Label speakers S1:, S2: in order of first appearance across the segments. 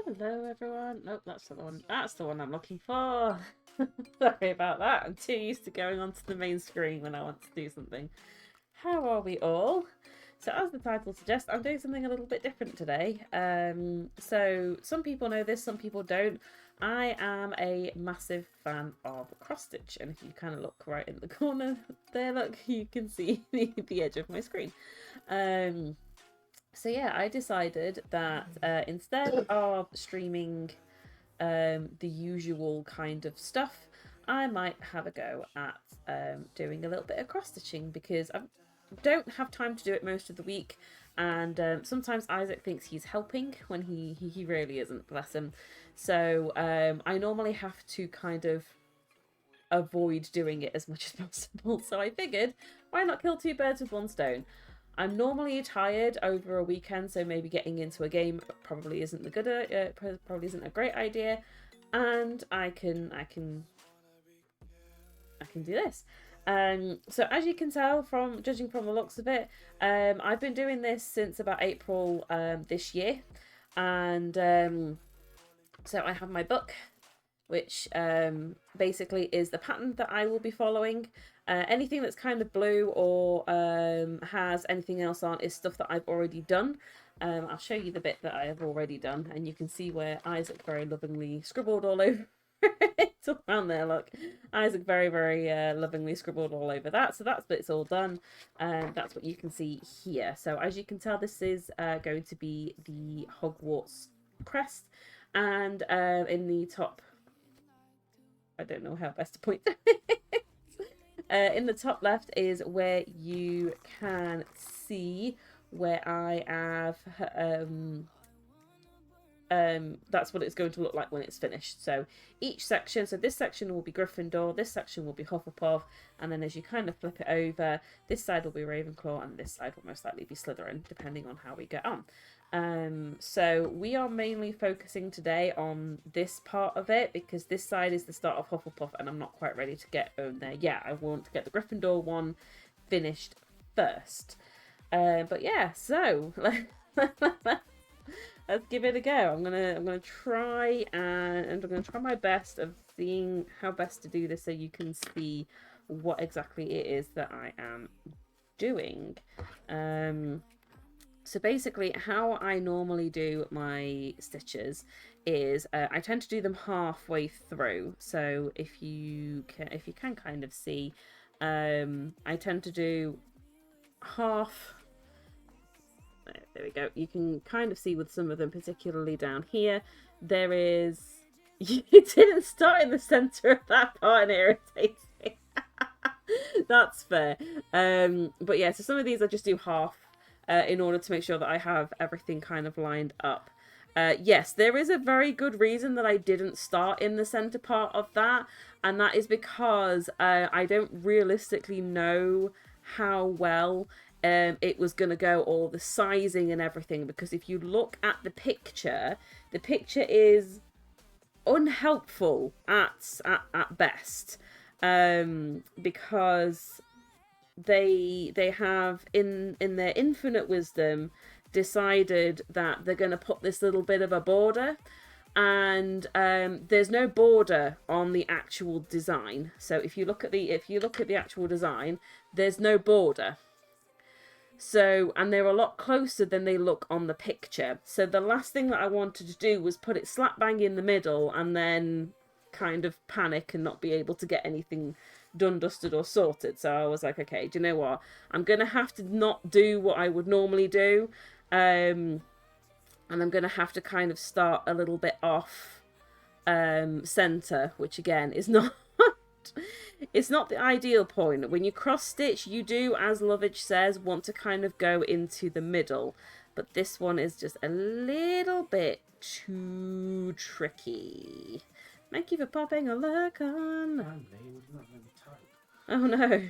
S1: Hello everyone. Nope, that's not the one. That's the one I'm looking for. Sorry about that. I'm too used to going onto the main screen when I want to do something. How are we all? So as the title suggests, I'm doing something a little bit different today. So some people know this, some people don't. I am a massive fan of cross stitch, and if you kind of look right in the corner there, look, you can see the edge of my screen. So yeah, I decided that instead of streaming the usual kind of stuff, I might have a go at doing a little bit of cross stitching because I don't have time to do it most of the week, and sometimes Isaac thinks he's helping when he really isn't, bless him. So I normally have to kind of avoid doing it as much as possible. So I figured, why not kill two birds with one stone? I'm normally tired over a weekend, so maybe getting into a game probably isn't probably isn't a great idea, and I can do this. So as you can tell from judging from the looks of it, I've been doing this since about April this year, and so I have my book, which basically is the pattern that I will be following. Anything that's kind of blue or has anything else on is stuff that I've already done. I'll show you the bit that I have already done, and you can see where Isaac very lovingly scribbled all over it's around there, look. Isaac very, very lovingly scribbled all over that. So that's bit's all done. That's what you can see here. So as you can tell, this is going to be the Hogwarts crest. And in the top, I don't know how best to point in the top left is where you can see where I have that's what it's going to look like when it's finished. So each section, so this section will be Gryffindor, this section will be Hufflepuff, and then as you kind of flip it over, this side will be Ravenclaw and this side will most likely be Slytherin, depending on how we get on. So we are mainly focusing today on this part of it because this side is the start of Hufflepuff and I'm not quite ready to get on there yet. I want to get the Gryffindor one finished first. But yeah, so let's give it a go. I'm gonna try and I'm gonna try my best of seeing how best to do this so you can see what exactly it is that I am doing. So basically how I normally do my stitches is I tend to do them halfway through. So if you can kind of see, I tend to do half. There we go. You can kind of see with some of them, particularly down here, there is. It didn't start in the center of that part and it irritates me. That's fair. But yeah, so some of these I just do half in order to make sure that I have everything kind of lined up. Yes, there is a very good reason that I didn't start in the center part of that, and that is because I don't realistically know how well it was going to go, or the sizing and everything, because if you look at the picture is unhelpful at best, because they have in their infinite wisdom decided that they're going to put this little bit of a border, and there's no border on the actual design. So if you look at the actual design, there's no border. So, and they're a lot closer than they look on the picture. So the last thing that I wanted to do was put it slap bang in the middle and then kind of panic and not be able to get anything done, dusted, or sorted. So I was like, okay, do you know what? I'm going to have to not do what I would normally do. And I'm going to have to kind of start a little bit off center, which again is not it's not the ideal point. When you cross stitch, you do, as Lovage says, want to kind of go into the middle, but this one is just a little bit too tricky. Thank you for popping a look on.
S2: Family would not let me type.
S1: Oh no.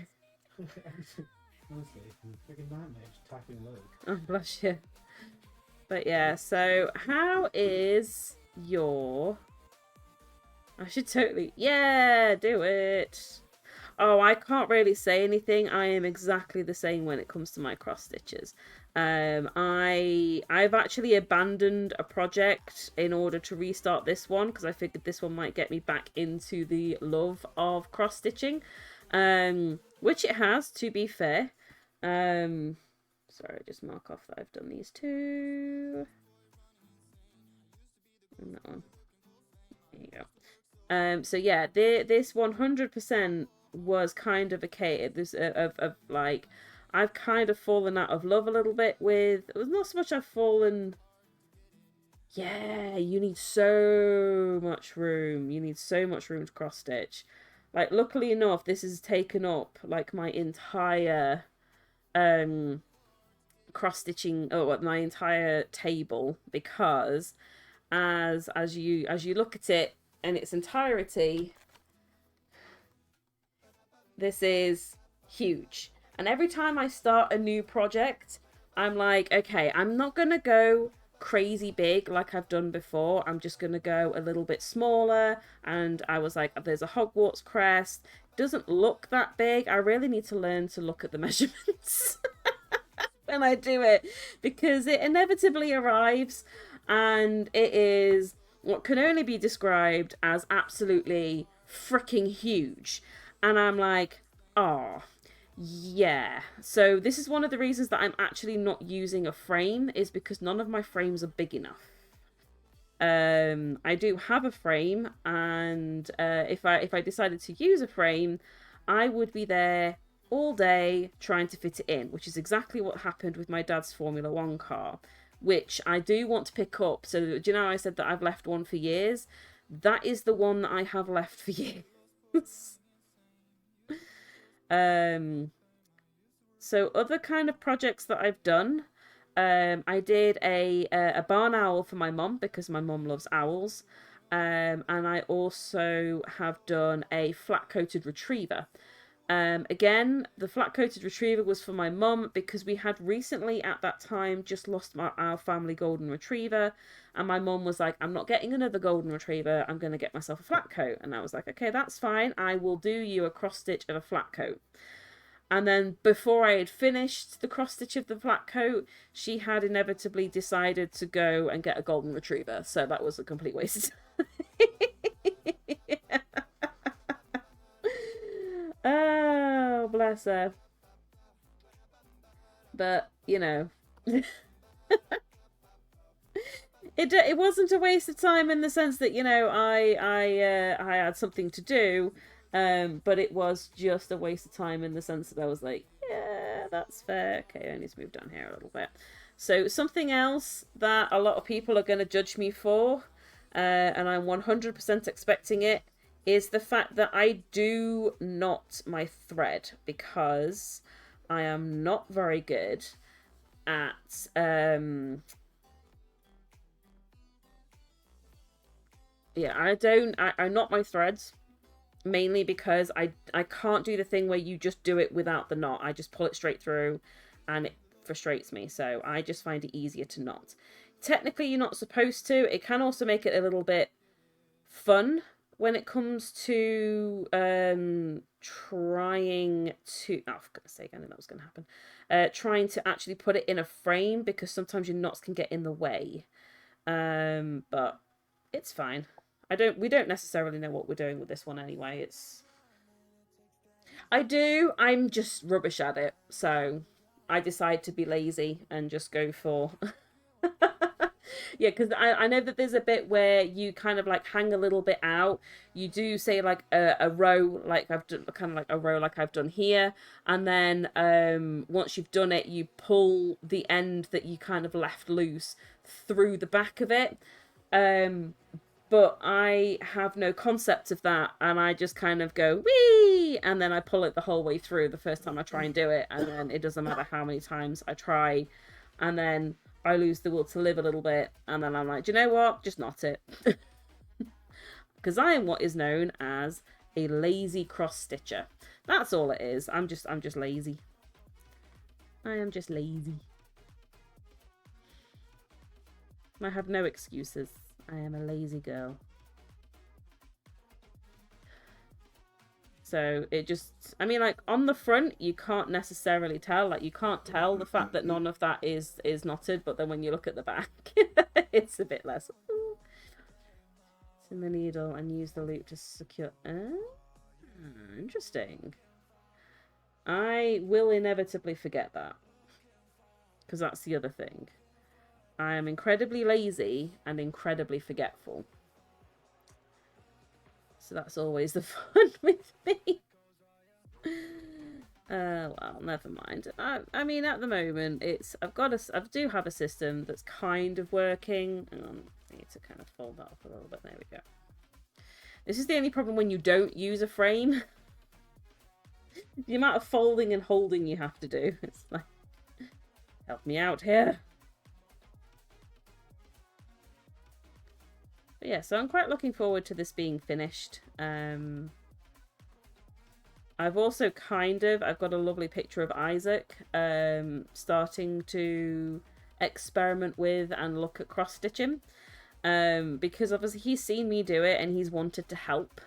S2: Honestly, it's a freaking nightmare just typing look.
S1: Oh bless you. But yeah, so how is your... I should totally... Yeah, do it. Oh, I can't really say anything. I am exactly the same when it comes to my cross stitches. I've actually abandoned a project in order to restart this one because I figured this one might get me back into the love of cross stitching, which it has, to be fair. Sorry, just mark off that I've done these two. And that one. There you go. So yeah, this 100% was kind of a case of like, I've kind of fallen out of love a little bit with, it was not so much I've fallen, yeah, you need so much room. You need so much room to cross stitch. Like, luckily enough, this has taken up like my entire cross stitching, my entire table, because as you look at it in its entirety, this is huge. And every time I start a new project, I'm like, okay, I'm not gonna go crazy big like I've done before. I'm just gonna go a little bit smaller. And I was like, there's a Hogwarts crest, doesn't look that big. I really need to learn to look at the measurements when I do it, because it inevitably arrives and it is what can only be described as absolutely freaking huge. And I'm like, oh, yeah. So this is one of the reasons that I'm actually not using a frame, is because none of my frames are big enough. I do have a frame, and if I decided to use a frame, I would be there all day trying to fit it in, which is exactly what happened with my dad's Formula One car, which I do want to pick up. So do you know I said that I've left one for years? That is the one that I have left for years. So other kind of projects that I've done, I did a barn owl for my mum because my mum loves owls, and I also have done a flat-coated retriever. Again, the flat-coated retriever was for my mum because we had recently at that time just lost our family golden retriever, and my mum was like, I'm not getting another golden retriever, I'm going to get myself a flat coat. And I was like, okay, that's fine, I will do you a cross stitch of a flat coat. And then before I had finished the cross stitch of the flat coat, she had inevitably decided to go and get a golden retriever, so that was a complete waste of time. Oh, bless her. But, you know, it wasn't a waste of time in the sense that, you know, I had something to do, but it was just a waste of time in the sense that I was like, yeah, that's fair. Okay, I need to move down here a little bit. So something else that a lot of people are going to judge me for, and I'm 100% expecting it, is the fact that I do knot my thread, because I am not very good at I knot my threads mainly because I can't do the thing where you just do it without the knot. I just pull it straight through and it frustrates me, so I just find it easier to knot. Technically you're not supposed to. It can also make it a little bit fun when it comes to trying to, oh, for goodness sake, I knew that was going to happen. Trying to actually put it in a frame, because sometimes your knots can get in the way. But it's fine. We don't necessarily know what we're doing with this one anyway. I do. I'm just rubbish at it, so I decide to be lazy and just go for. Yeah, because I know that there's a bit where you kind of like hang a little bit out. You do say like a row, like I've done, kind of like a row, like I've done here, and then once you've done it, you pull the end that you kind of left loose through the back of it. Um, but I have no concept of that, and I just kind of go wee, and then I pull it the whole way through the first time I try and do it, and then it doesn't matter how many times I try, and then I lose the will to live a little bit, and then I'm like, do you know what? Just knot it, because I am what is known as a lazy cross stitcher. That's all it is. I'm just lazy. I am just lazy. I have no excuses. I am a lazy girl. So it just, I mean, like on the front, you can't necessarily tell. Like you can't tell the fact that none of that is knotted, but then when you look at the back, it's a bit less. In the needle and use the loop to secure. Interesting. I will inevitably forget that, because that's the other thing. I am incredibly lazy and incredibly forgetful. So that's always the fun with me. Well, never mind. I mean, at the moment, I do have a system that's kind of working. Hang on, I need to kind of fold that up a little bit. There we go. This is the only problem when you don't use a frame. The amount of folding and holding you have to do. It's like, help me out here. But yeah, so I'm quite looking forward to this being finished. I've also I've got a lovely picture of Isaac starting to experiment with and look at cross stitching, because obviously he's seen me do it and he's wanted to help,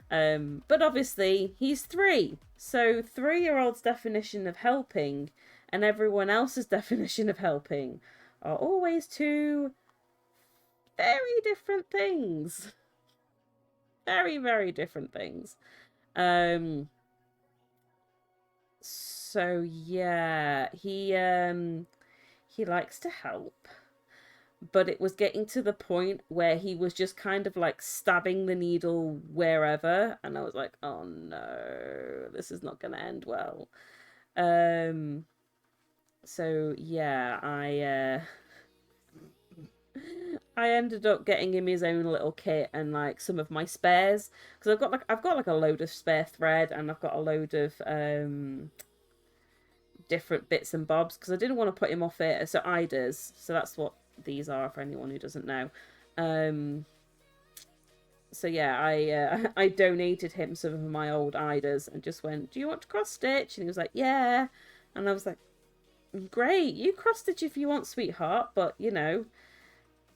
S1: but obviously he's 3, so 3-year-old's definition of helping and everyone else's definition of helping are always 2 very different things. Very, very different things. So yeah, he likes to help, but it was getting to the point where he was just kind of like stabbing the needle wherever, and I was like, oh no, this is not gonna end well. So yeah, I ended up getting him his own little kit and like some of my spares, because I've got like a load of spare thread, and I've got a load of different bits and bobs, because I didn't want to put him off it. So Idas, so that's what these are for anyone who doesn't know. So yeah, I donated him some of my old Idas and just went, do you want to cross stitch? And he was like, yeah. And I was like, great, you cross stitch if you want, sweetheart, but you know,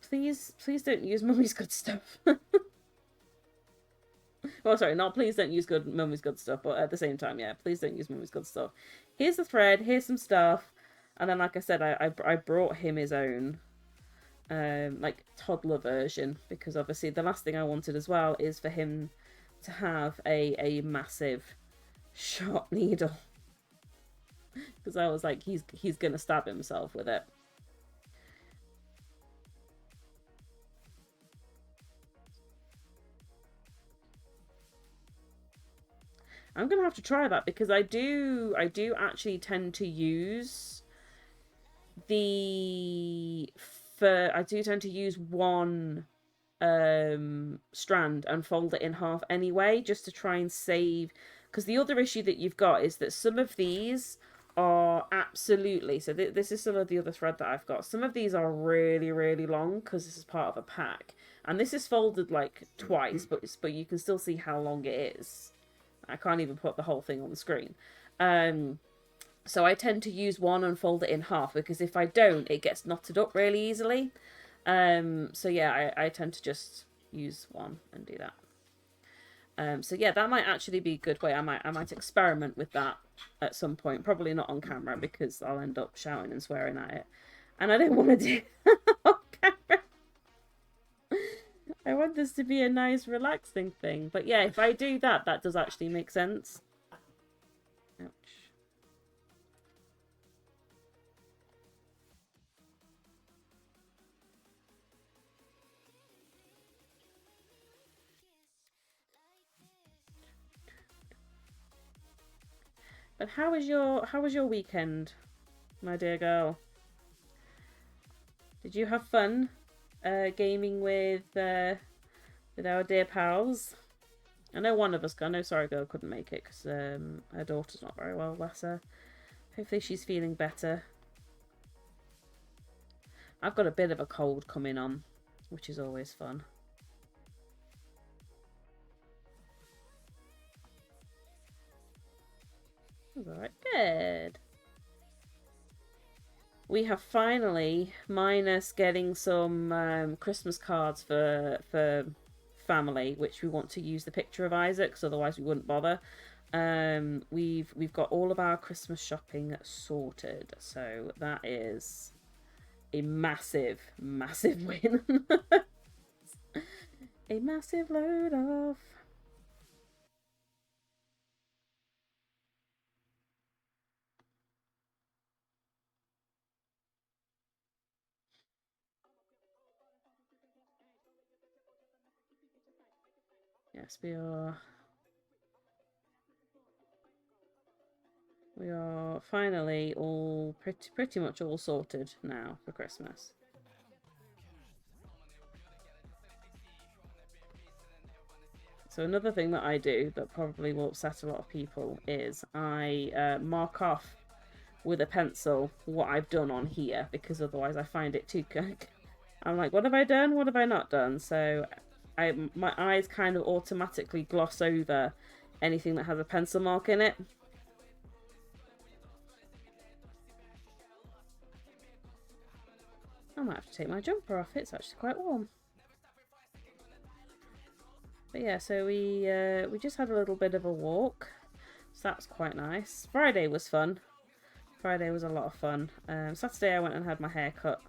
S1: please don't use mummy's good stuff. Well, sorry, not please don't use mummy's good stuff, but at the same time, yeah, please don't use mummy's good stuff. Here's the thread, here's some stuff, and then like I said, I brought him his own like toddler version, because obviously the last thing I wanted as well is for him to have a massive sharp needle, because I was like, he's gonna stab himself with it. I'm gonna have to try that, because I do actually tend to use one strand and fold it in half anyway, just to try and save, because the other issue that you've got is that some of these are absolutely, so this is some of the other thread that I've got, some of these are really, really long, because this is part of a pack, and this is folded like twice, but you can still see how long it is. I can't even put the whole thing on the screen. So I tend to use one and fold it in half, because if I don't, it gets knotted up really easily. So yeah, I tend to just use one and do that. So yeah, that might actually be a good way. I might experiment with that at some point. Probably not on camera because I'll end up shouting and swearing at it, and I don't want to do that on camera. I want this to be a nice, relaxing thing. But yeah, if I do that, that does actually make sense. Ouch. But how was your weekend, my dear girl? Did you have fun gaming with our dear pals? I know one of us. I know Sorry Girl couldn't make it because her daughter's not very well. Bless her. Hopefully she's feeling better. I've got a bit of a cold coming on, which is always fun. Alright, good. We have finally, minus getting some Christmas cards for family, which we want to use the picture of Isaac, because otherwise we wouldn't bother. We've got all of our Christmas shopping sorted, so that is a massive, massive win. A massive load off. Yes, we are finally all pretty much all sorted now for Christmas. So another thing that I do that probably will upset a lot of people is I mark off with a pencil what I've done on here, because otherwise I find it too I'm like, what have I done? What have I not done? So my eyes kind of automatically gloss over anything that has a pencil mark in it. I might have to take my jumper off. It's actually quite warm. But yeah, so we just had a little bit of a walk, so that's quite nice. Friday was fun. Friday was a lot of fun. Saturday I went and had my hair cut,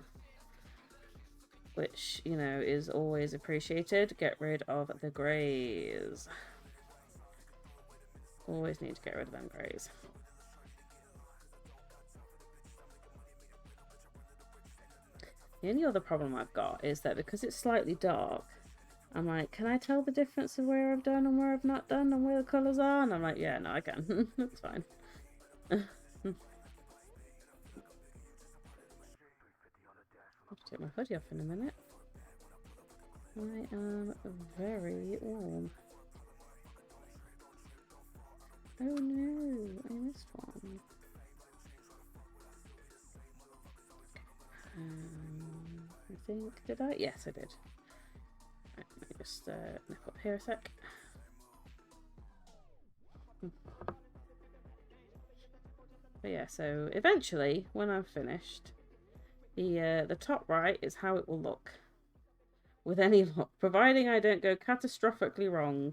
S1: which, you know, is always appreciated. Get rid of the greys. Always need to get rid of them greys. The only other problem I've got is that because it's slightly dark, I'm like, can I tell the difference of where I've done and where I've not done and where the colours are? And I'm like, yeah, no, I can. That's fine. I'll take my hoodie off in a minute. I am very warm. Oh no, I missed one. I think, did I? Yes, I did. Right, let me just nip up here a sec. But yeah, so eventually, when I'm finished, the top right is how it will look. With any luck, providing I don't go catastrophically wrong.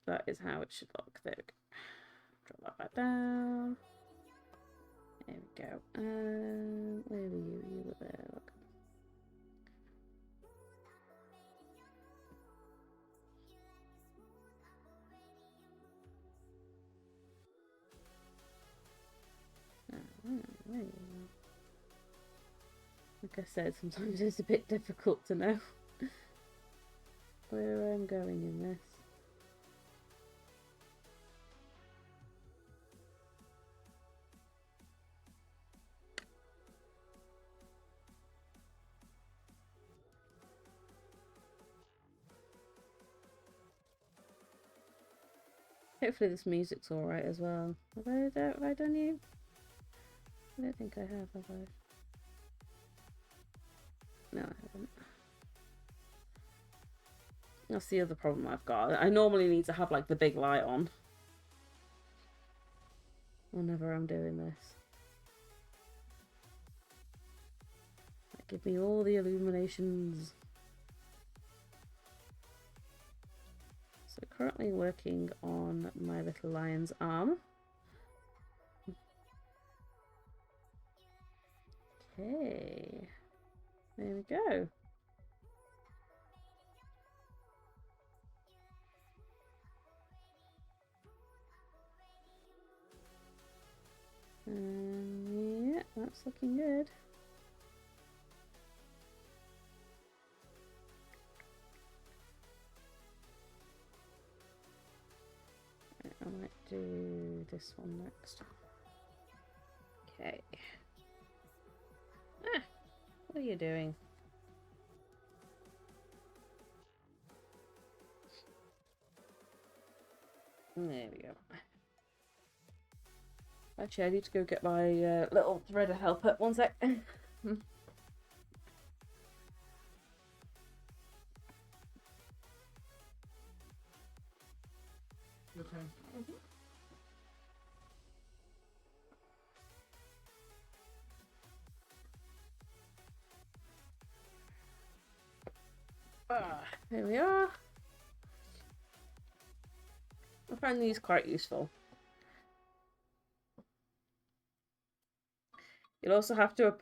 S1: That is how it should look. There we go. Drop that back down. There we go. Where were you? You were there. Look. Like I said, sometimes it's a bit difficult to know where I'm going in this. Hopefully this music's alright as well. Have I done you? I don't think I have I? No, I haven't. That's the other problem I've got. I normally need to have like the big light on whenever I'm doing this. Give me all the illuminations. So currently working on my little lion's arm. Okay, there we go. Yeah, that's looking good. I might do this one next. Okay. Ah, what are you doing? There we go. Actually, I need to go get my little threader helper. One sec.
S2: Okay.
S1: Here we are. I find these quite useful. You'll also have to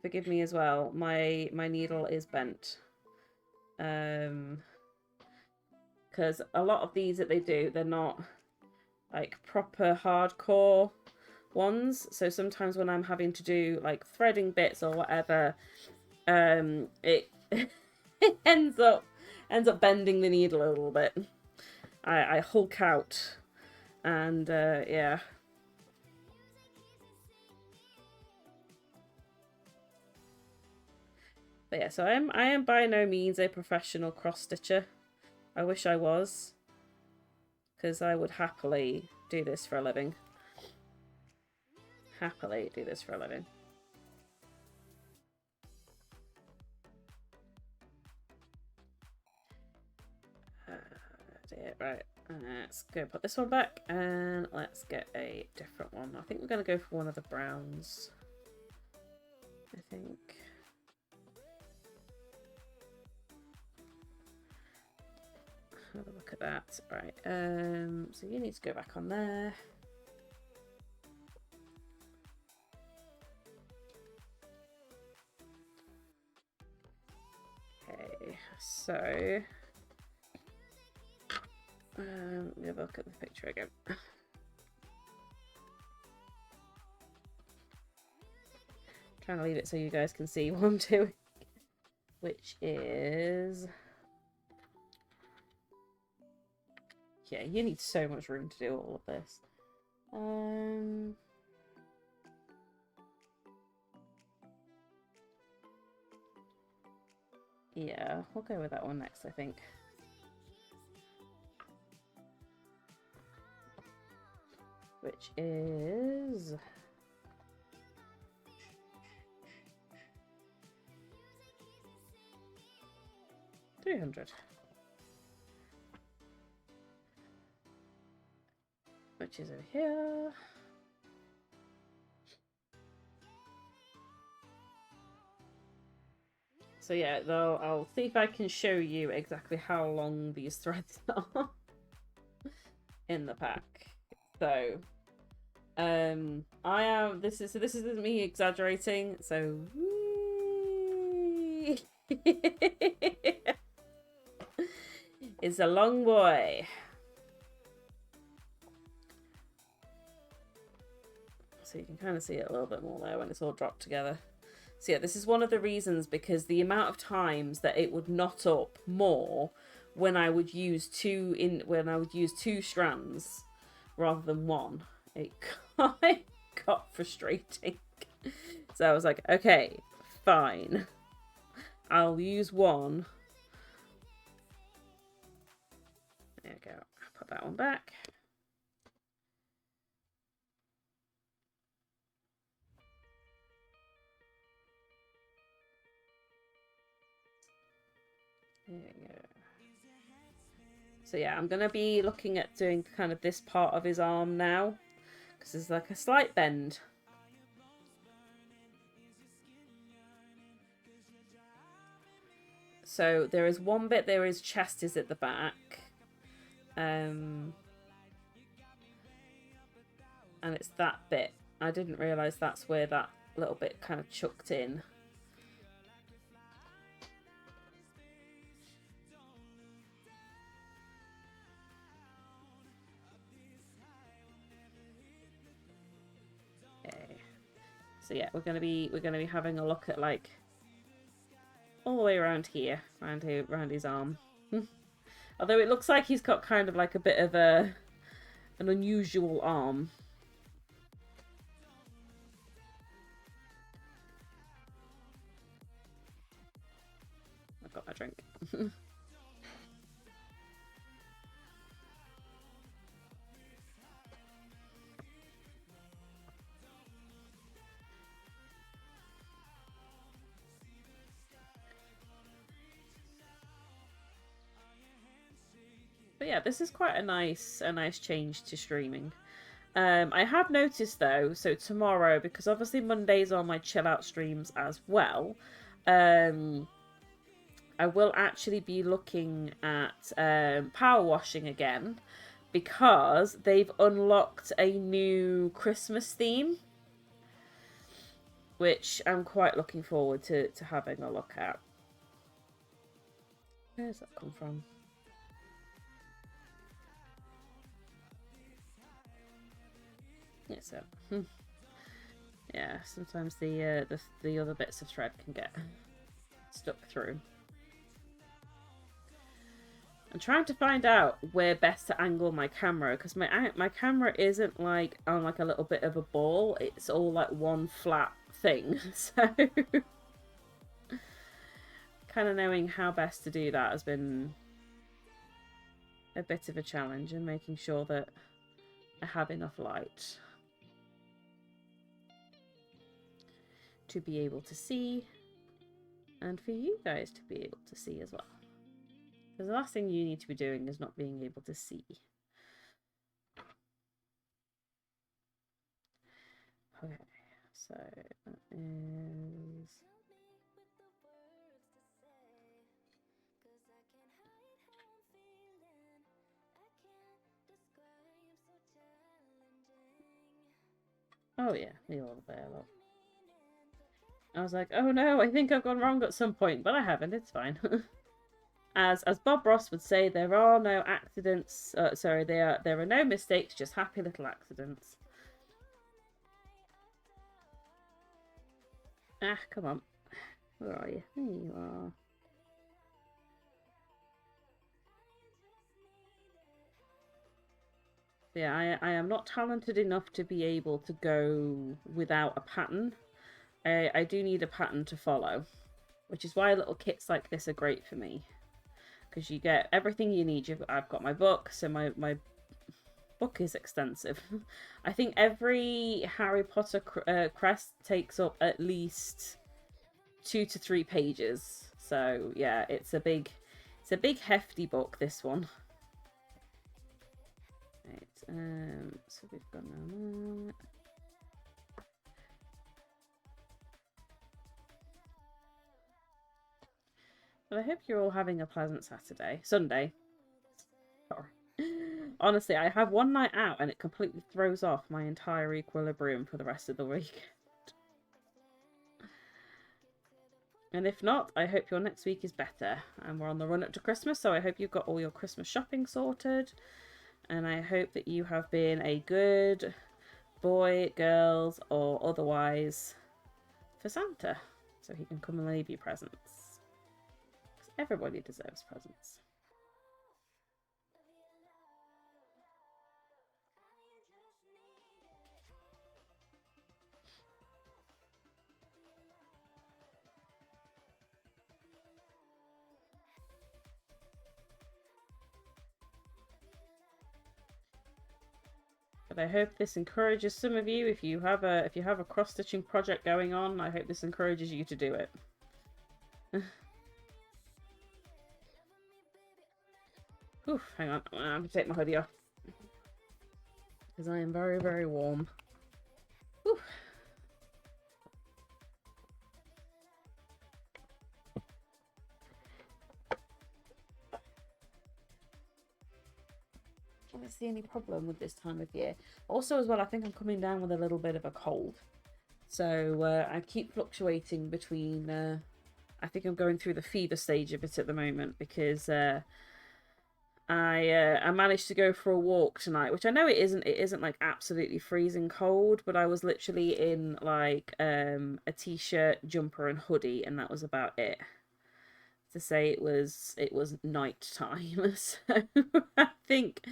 S1: forgive me as well. My needle is bent. Because a lot of these that they do, they're not like proper hardcore ones. So sometimes when I'm having to do like threading bits or whatever, it it ends up bending the needle a little bit. I hulk out, and yeah. But yeah, so I am by no means a professional cross stitcher. I wish I was, because I would happily do this for a living. Happily do this for a living. Right, let's go put this one back and let's get a different one. I think we're going to go for one of the browns. I think. Have a look at that. Right, so you need to go back on there. Okay, so let me have a look at the picture again. Trying to leave it so you guys can see what I'm doing, which is, yeah, you need so much room to do all of this. Yeah, we'll go with that one next, I think. Which is $300. Which is over here. So yeah, though I'll see if I can show you exactly how long these threads are in the pack. So this is me exaggerating, so it's a long boy. So you can kind of see it a little bit more there when it's all dropped together. So yeah, this is one of the reasons, because the amount of times that it would knot up more when I would use two strands rather than one, it got frustrating. So I was like, okay, fine, I'll use one. There we go. I'll put that one back. There we go. So yeah, I'm going to be looking at doing kind of this part of his arm now, because there's like a slight bend. So there is one bit there, his chest is at the back, And it's that bit. I didn't realise that's where that little bit kind of chucked in. Okay. So yeah, we're gonna be having a look at like all the way around here, around his arm. Although it looks like he's got kind of like a bit of an unusual arm. I've got my drink. But yeah, this is quite a nice change to streaming. I have noticed though, so tomorrow, because obviously Mondays are my chill out streams as well, I will actually be looking at power washing again, because they've unlocked a new Christmas theme, which I'm quite looking forward to having a look at. Where does that come from? Yeah, so yeah, sometimes the other bits of thread can get stuck through. I'm trying to find out where best to angle my camera, because my camera isn't like on like a little bit of a ball. It's all like one flat thing. So kind of knowing how best to do that has been a bit of a challenge, and making sure that I have enough light to be able to see, and for you guys to be able to see as well. Because the last thing you need to be doing is not being able to see. Okay, so that is... Oh yeah, the old bear love. I was like, oh no, I think I've gone wrong at some point, but I haven't, it's fine. As Bob Ross would say, there are no accidents. Sorry, there are no mistakes, just happy little accidents. Ah, come on. Where are you? There you are. Yeah, I am not talented enough to be able to go without a pattern. I do need a pattern to follow, which is why little kits like this are great for me. Because you get everything you need. I've got my book, so my book is extensive. I think every Harry Potter crest takes up at least 2 to 3 pages. So yeah, it's a big hefty book, this one. Right, so we've got that. But I hope you're all having a pleasant Sunday. Sorry. Honestly, I have one night out and it completely throws off my entire equilibrium for the rest of the week. And if not, I hope your next week is better. And we're on the run up to Christmas, so I hope you've got all your Christmas shopping sorted. And I hope that you have been a good boy, girls, or otherwise for Santa, so he can come and leave you presents. Because everybody deserves presents. But I hope this encourages some of you. If you have a cross-stitching project going on, I hope this encourages you to do it. Oof, hang on. I'm going to take my hoodie off. Because I am very, very warm. Oof. That's the only problem with this time of year. Also, as well, I think I'm coming down with a little bit of a cold. So I keep fluctuating between. I think I'm going through the fever stage of it at the moment because I managed to go for a walk tonight, which I know it isn't like absolutely freezing cold, but I was literally in like a t-shirt, jumper, and hoodie, and that was about it. To say it was night time, so I think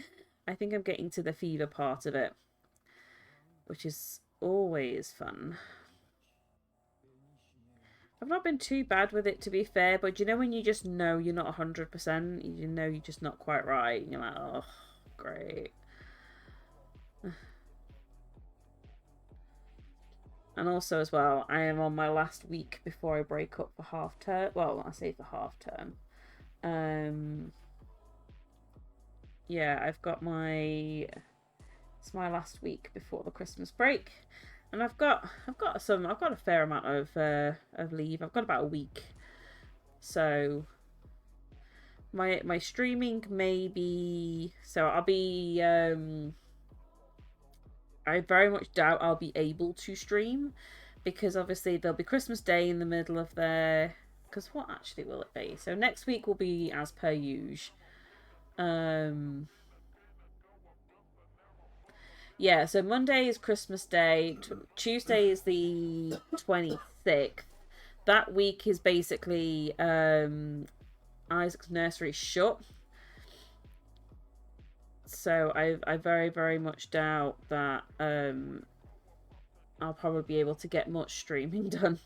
S1: I'm getting to the fever part of it, which is always fun. I've not been too bad with it, to be fair, but you know when you just know you're not 100%, you know you're just not quite right, and you're like, oh, great. And also, as well, I am on my last week before I break up for half term. Well, I say for half term. Um, yeah, it's my last week before the Christmas break, and I've got a fair amount of leave. I've got about a week, so my streaming may be so I'll be I very much doubt I'll be able to stream because obviously there'll be Christmas Day in the middle of there. Because what actually will it be? So next week will be as per usual. Um, yeah. So Monday is Christmas Day. Tuesday is the 26th. That week is basically Isaac's nursery shut. So I very very much doubt that I'll probably be able to get much streaming done.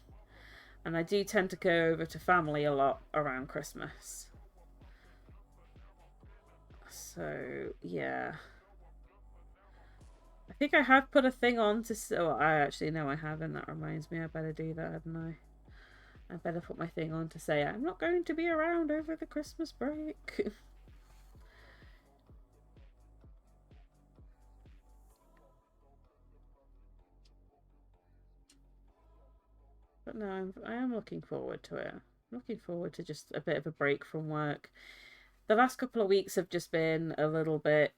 S1: And I do tend to go over to family a lot around Christmas. So, yeah. I think I have put a thing on to... Oh, I actually know I haven't. That reminds me. I better do that, hadn't I? I better put my thing on to say I'm not going to be around over the Christmas break. But no, I am looking forward to it. I'm looking forward to just a bit of a break from work. The last couple of weeks have just been a little bit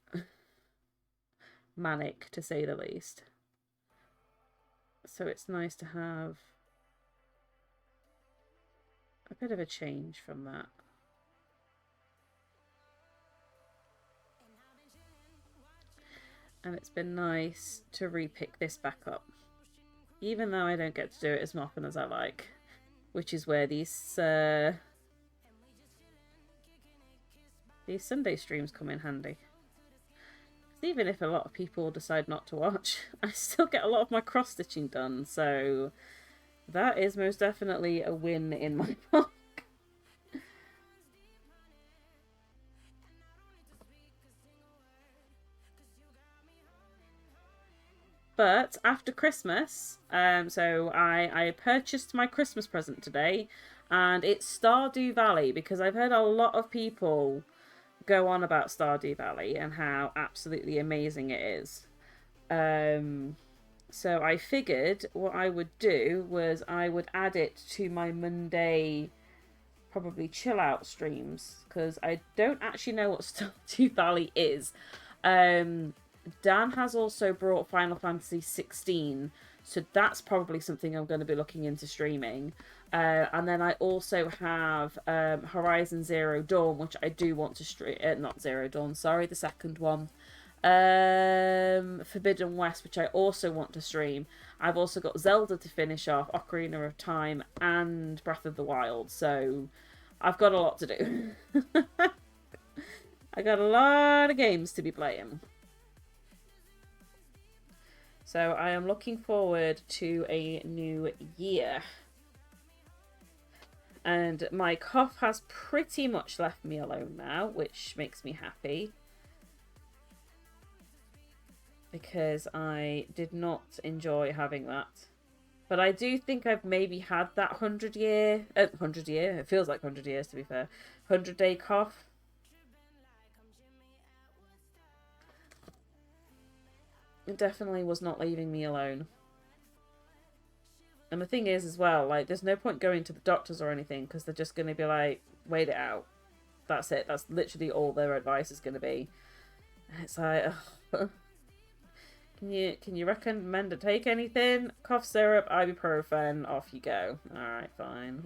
S1: manic, to say the least. So it's nice to have a bit of a change from that. And it's been nice to re-pick this back up. Even though I don't get to do it as often as I like. Which is where these Sunday streams come in handy. Even if a lot of people decide not to watch, I still get a lot of my cross-stitching done, so that is most definitely a win in my book. But after Christmas, so I purchased my Christmas present today, and it's Stardew Valley, because I've heard a lot of people go on about Stardew Valley and how absolutely amazing it is. So I figured what I would do was I would add it to my Monday probably chill out streams because I don't actually know what Stardew Valley is. Dan has also brought Final Fantasy 16, so that's probably something I'm going to be looking into streaming. And then I also have Horizon Zero Dawn, which I do want to stream. Not Zero Dawn, sorry, the second one. Forbidden West, which I also want to stream. I've also got Zelda to finish off, Ocarina of Time, and Breath of the Wild. So I've got a lot to do. I got a lot of games to be playing. So I am looking forward to a new year. And my cough has pretty much left me alone now, which makes me happy. Because I did not enjoy having that. But I do think I've maybe had that 100 year, it feels like 100 years to be fair, 100-day cough. It definitely was not leaving me alone. And the thing is as well, like, there's no point going to the doctors or anything because they're just going to be like, wait it out. That's it. That's literally all their advice is going to be. It's like, ugh. Can you recommend to take anything? Cough syrup, ibuprofen, off you go. Alright, fine.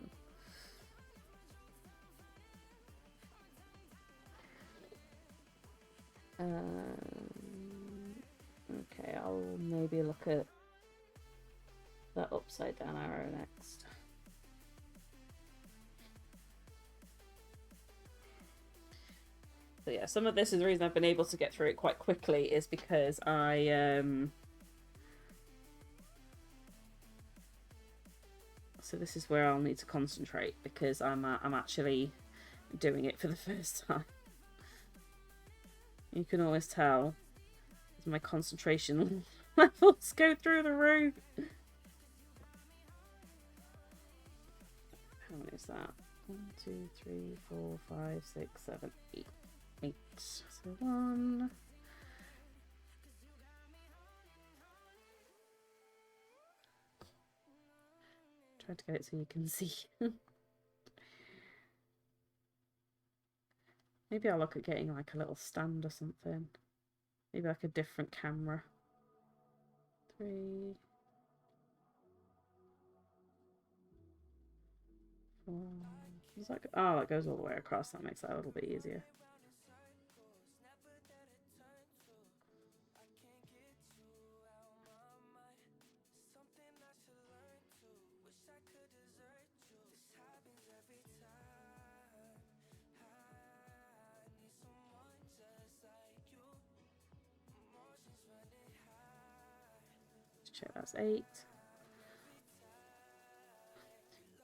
S1: Okay, I'll maybe look at that upside down arrow next. So yeah, some of this is the reason I've been able to get through it quite quickly is because so this is where I'll need to concentrate because I'm actually doing it for the first time. You can always tell as my concentration levels go through the roof. How many is that? 1, 2, 3, 4, 5, 6, 7, 8. 8. So 1. Try to get it so you can see. Maybe I'll look at getting like a little stand or something. Maybe like a different camera. 3, 4. It's like, oh, that goes all the way across. That makes that a little bit easier. Check, that's 8.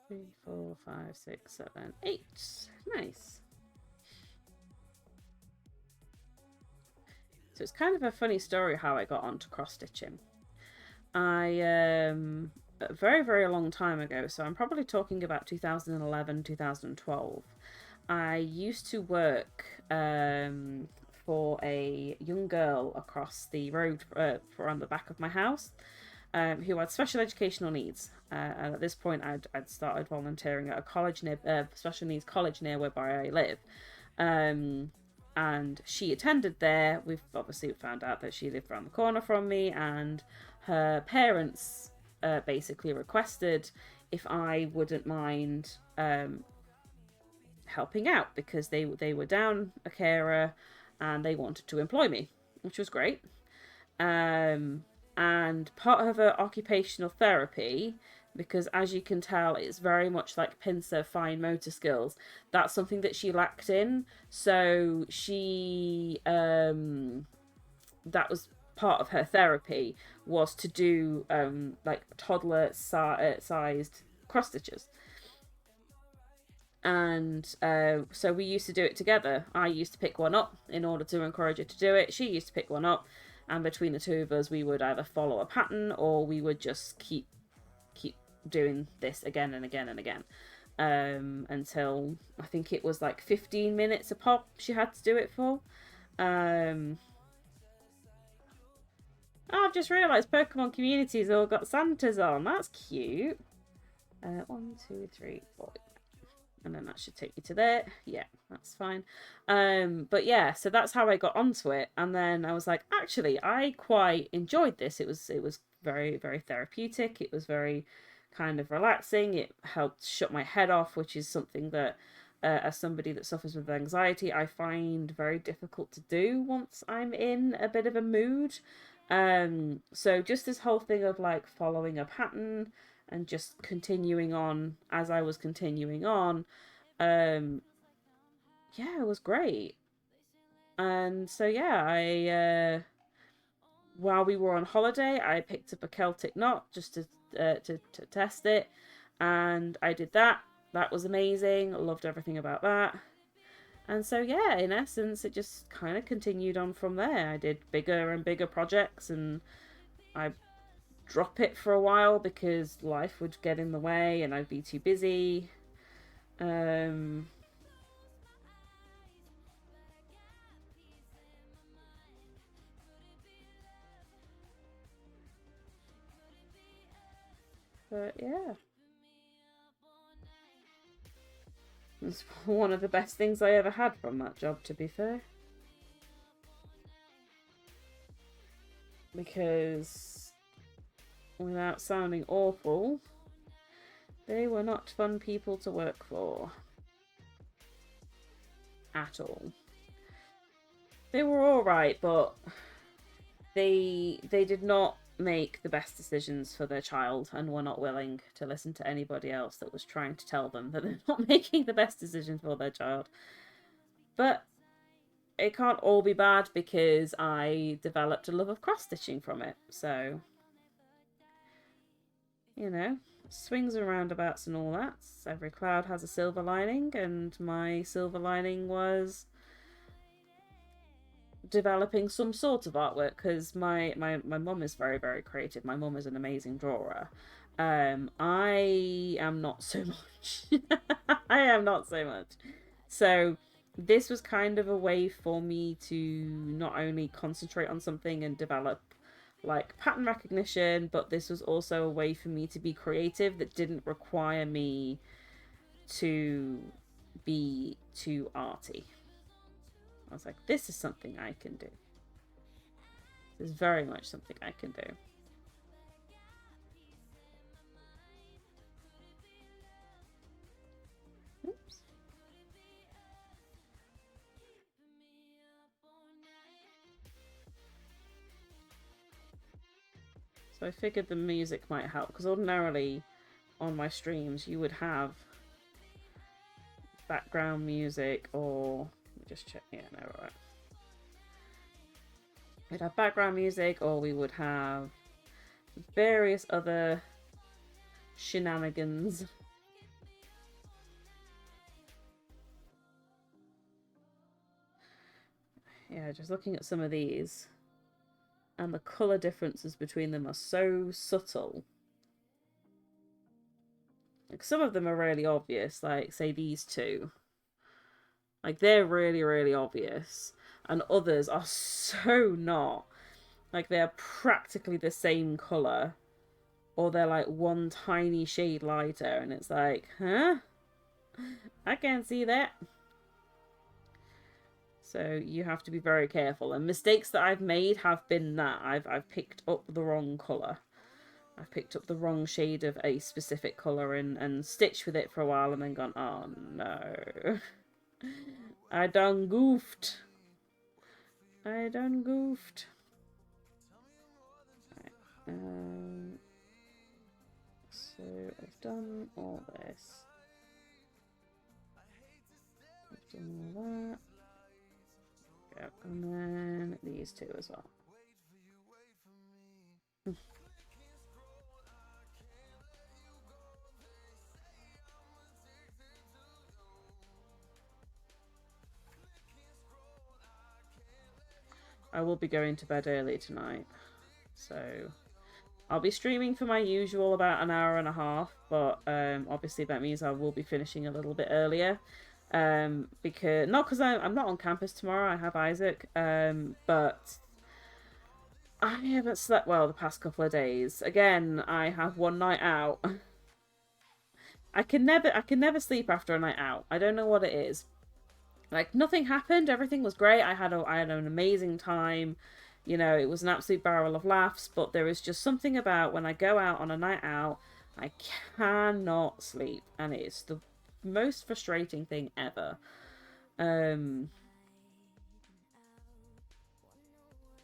S1: 3, 4, 5, 6, 7, 8. Nice. So it's kind of a funny story how I got onto cross stitching. I a very, very long time ago, so I'm probably talking about 2011, 2012. I used to work for a young girl across the road around the back of my house who had special educational needs. And at this point, I'd started volunteering at a college near, special needs college near where I live. And she attended there. We've obviously found out that she lived around the corner from me, and her parents basically requested if I wouldn't mind helping out because they were down a carer and they wanted to employ me, which was great. And part of her occupational therapy, because as you can tell, it's very much like pincer fine motor skills. That's something that she lacked in. So she, that was part of her therapy, was to do like toddler sized cross stitches. And so we used to do it together. I used to pick one up in order to encourage her to do it. She used to pick one up, and between the two of us, we would either follow a pattern or we would just keep doing this again and again and again until I think it was like 15 minutes a pop she had to do it for. Oh, I've just realised Pokemon Community's all got Santas on. That's cute. 1, 2, 3, 4. And then that should take you to there. Yeah, that's fine. But yeah, so that's how I got onto it. And then I was like, actually, I quite enjoyed this. It was very, very therapeutic. It was very kind of relaxing. It helped shut my head off, which is something that as somebody that suffers with anxiety, I find very difficult to do once I'm in a bit of a mood. So just this whole thing of like following a pattern and just continuing on as I was continuing on, yeah, it was great. And so yeah, I while we were on holiday, I picked up a Celtic knot just to test it, and I did that. That was amazing. I loved everything about that. And so yeah, in essence, it just kind of continued on from there. I did bigger and bigger projects, and I drop it for a while because life would get in the way and I'd be too busy. But yeah, it's one of the best things I ever had from that job, to be fair. because without sounding awful, they were not fun people to work for. At all. They were alright, but they did not make the best decisions for their child and were not willing to listen to anybody else that was trying to tell them that they're not making the best decision for their child. But it can't all be bad because I developed a love of cross-stitching from it. So, you know, swings and roundabouts and all that. Every cloud has a silver lining, and my silver lining was developing some sort of artwork, because my mum is very, very creative. My mum is an amazing drawer. I am not so much. I am not so much. So this was kind of a way for me to not only concentrate on something and develop like pattern recognition, but this was also a way for me to be creative that didn't require me to be too arty. I was like, this is something I can do. This is very much something I can do. Oops. So I figured the music might help, because ordinarily on my streams you would have background music, or just check. Yeah, no, right. We'd have background music, or we would have various other shenanigans. Yeah, just looking at some of these, and the colour differences between them are so subtle. Like, some of them are really obvious, like, say, these two. Like, they're really, really obvious. And others are so not. Like, they're practically the same colour. Or they're, like, one tiny shade lighter. And it's like, huh? I can't see that. So you have to be very careful. And mistakes that I've made have been that. I've picked up the wrong colour. I've picked up the wrong shade of a specific colour and stitched with it for a while and then gone, oh no. I done goofed. I done goofed. Right. So I've done all this. I've done all that. Yeah, and then these two as well. I will be going to bed early tonight, so I'll be streaming for my usual about an hour and a half, but obviously that means I will be finishing a little bit earlier, because not because I'm not on campus tomorrow. I have Isaac, but I haven't slept well the past couple of days. Again, I have one night out. I can never sleep after a night out. I don't know what it is. Like, nothing happened. Everything was great. I had an amazing time. You know, it was an absolute barrel of laughs. But there is just something about when I go out on a night out, I cannot sleep. And it is the most frustrating thing ever. I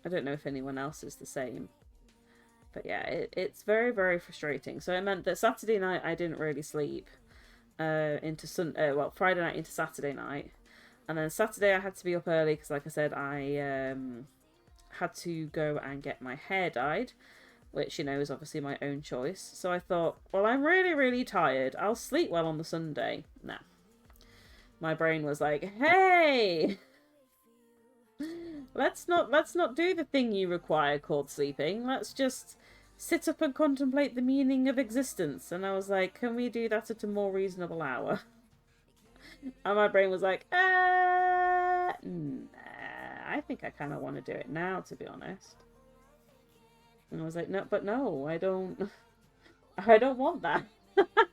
S1: don't know if anyone else is the same. But yeah, it's very, very frustrating. So it meant that Saturday night I didn't really sleep. Friday night into Saturday night. And then Saturday I had to be up early because, like I said, I had to go and get my hair dyed, which, you know, is obviously my own choice. So I thought, well, I'm really, really tired. I'll sleep well on the Sunday. Nah. My brain was like, hey, let's not do the thing you require called sleeping. Let's just sit up and contemplate the meaning of existence. And I was like, can we do that at a more reasonable hour? And my brain was like, nah, I think I kind of want to do it now, to be honest. And I was like, no, I don't want that.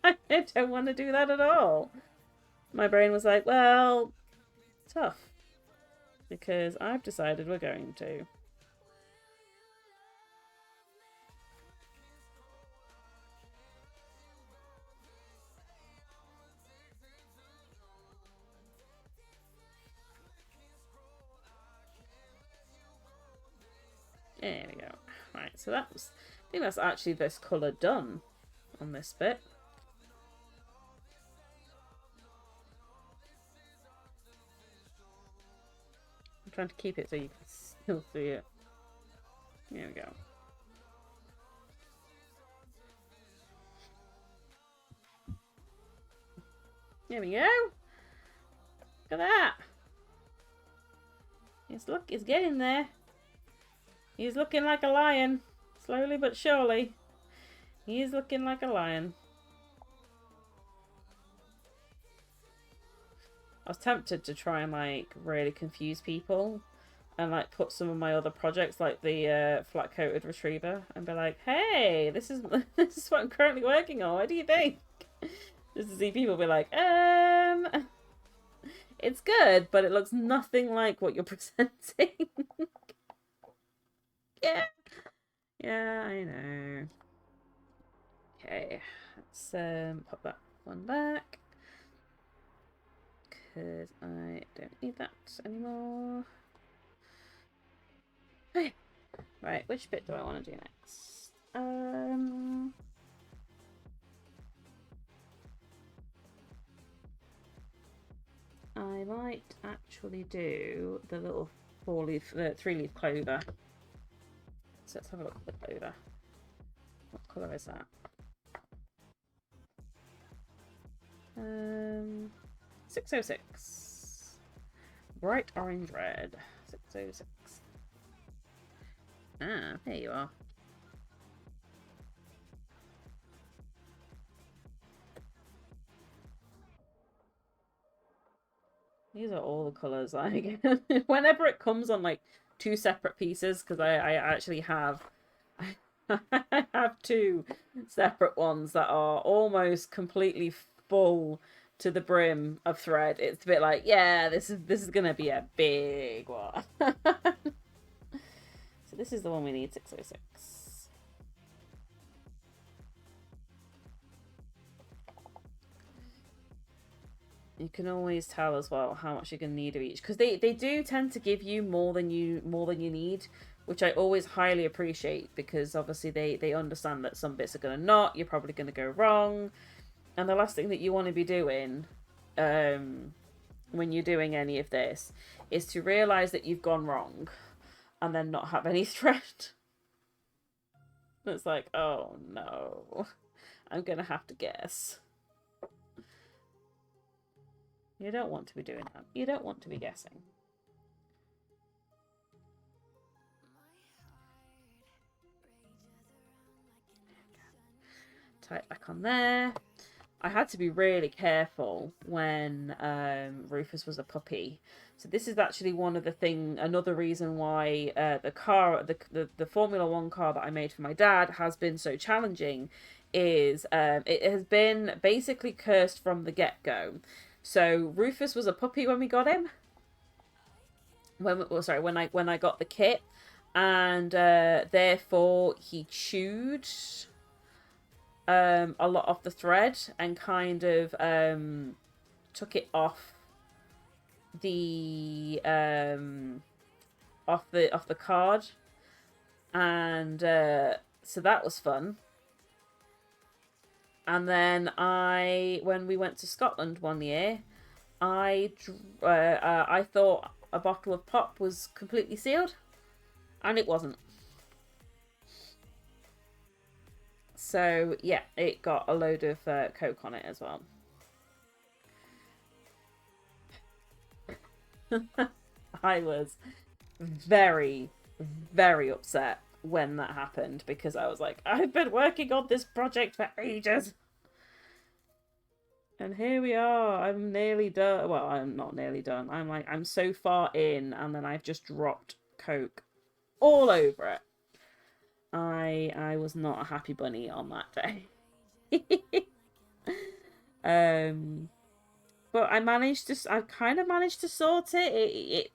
S1: I don't want to do that at all. My brain was like, well, tough. Because I've decided we're going to. There we go. Right, so that's, I think that's actually this colour done on this bit. I'm trying to keep it so you can still see it. There we go. There we go. Look at that. He's getting there. He's looking like a lion. Slowly but surely. He is looking like a lion. I was tempted to try and like really confuse people and like put some of my other projects like the flat coated retriever and be like, hey, this is this is what I'm currently working on. What do you think? Just to see people be like, it's good, but it looks nothing like what you're presenting. Yeah. Yeah, I know. Okay, let's pop that one back. Because I don't need that anymore. Okay. Right, which bit do I want to do next? I might actually do the little 3-leaf clover. So let's have a look at the clover. What colour is that? 606. Bright orange red. 606. Ah, there you are. These are all the colours I get. Whenever it comes on like 2 separate pieces, because I actually have I have 2 separate ones that are almost completely full to the brim of thread. It's a bit like, yeah, this is gonna be a big one. So this is the one we need, 606. You can always tell as well how much you're gonna need of each, because they do tend to give you more than you need, which I always highly appreciate, because obviously they understand that some bits are gonna knot, you're probably gonna go wrong, and the last thing that you want to be doing when you're doing any of this is to realize that you've gone wrong and then not have any thread. It's like, oh no, I'm gonna have to guess. You don't want to be doing that. You don't want to be guessing. Tie it back on there. I had to be really careful when Rufus was a puppy. So this is actually another reason why the Formula One car that I made for my dad has been so challenging, is it has been basically cursed from the get-go. So Rufus was a puppy when we got him. When I got the kit, and therefore he chewed a lot of the thread and kind of took it off the card, and so that was fun. And then when we went to Scotland one year, I thought a bottle of pop was completely sealed, and it wasn't. So yeah, it got a load of Coke on it as well. I was very, very upset when that happened, because I was like, I've been working on this project for ages. And here we are. I'm nearly done. Well, I'm not nearly done. I'm so far in, and then I've just dropped Coke all over it. I was not a happy bunny on that day. But I kind of managed to sort it.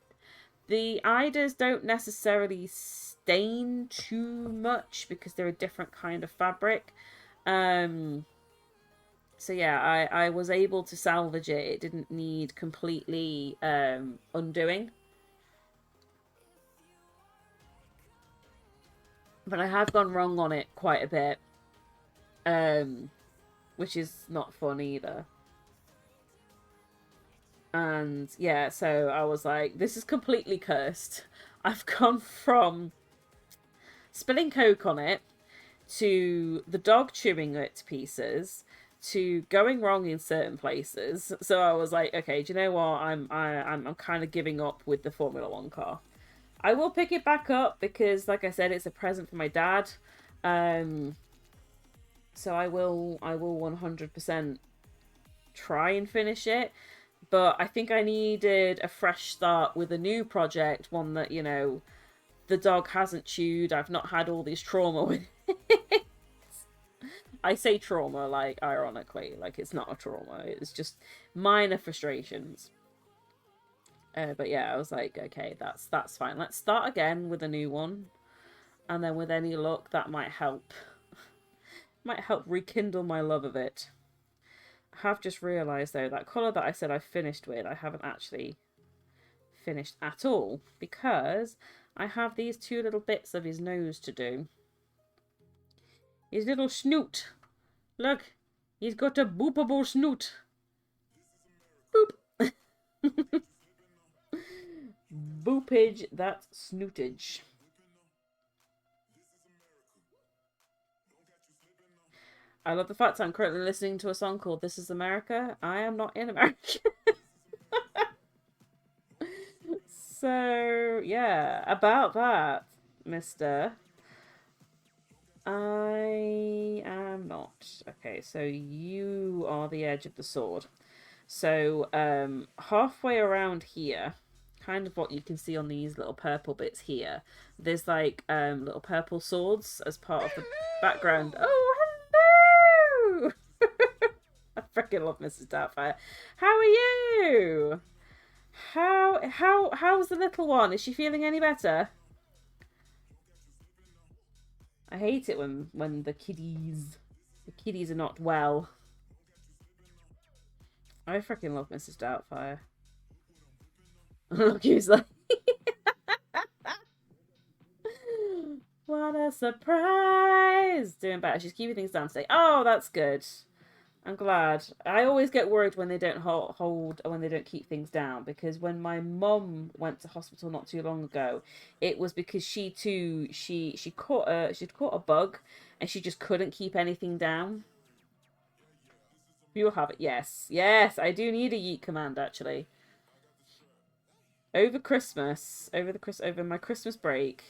S1: The Idas don't necessarily stain too much because they're a different kind of fabric. So yeah, I was able to salvage it. It didn't need completely undoing. but I have gone wrong on it quite a bit, which is not fun either. And yeah, so I was like, this is completely cursed. I've gone from spilling Coke on it to the dog chewing it to pieces to going wrong in certain places. So I was like, okay, do you know what? I'm kind of giving up with the Formula One car. I will pick it back up because, like I said, it's a present for my dad. Um, so I will 100% try and finish it. But I think I needed a fresh start with a new project, one that, the dog hasn't chewed. I've not had all this trauma with it. I say trauma, like, ironically. Like, it's not a trauma. It's just minor frustrations. But yeah, I was like, okay, that's fine. Let's start again with a new one. And then with any luck, that might help. Might help rekindle my love of it. I have just realised, though, that colour that I said I finished with, I haven't actually finished at all. Because I have these two little bits of his nose to do. His little snoot. Look, he's got a boopable snoot. Boop. Boopage, that's snootage. I love the fact I'm currently listening to a song called This Is America. I am not in America. So, yeah, about that, mister. I am not. Okay, so you are the edge of the sword. So, halfway around here, kind of what you can see on these little purple bits here, there's like little purple swords as part of the background. Oh, hello! I freaking love Mrs. Doubtfire. How are you? How's the little one? Is she feeling any better? I hate it when the kiddies are not well. I freaking love Mrs. Doubtfire. Look who's like what a surprise! Doing better. She's keeping things down today. Oh, that's good. I'm glad. I always get worried when they don't hold or when they don't keep things down, because when my mum went to hospital not too long ago, it was because she too she'd caught a bug and she just couldn't keep anything down. You'll have it. Yes. Yes, I do need a yeet command actually. Over Christmas, over my Christmas break,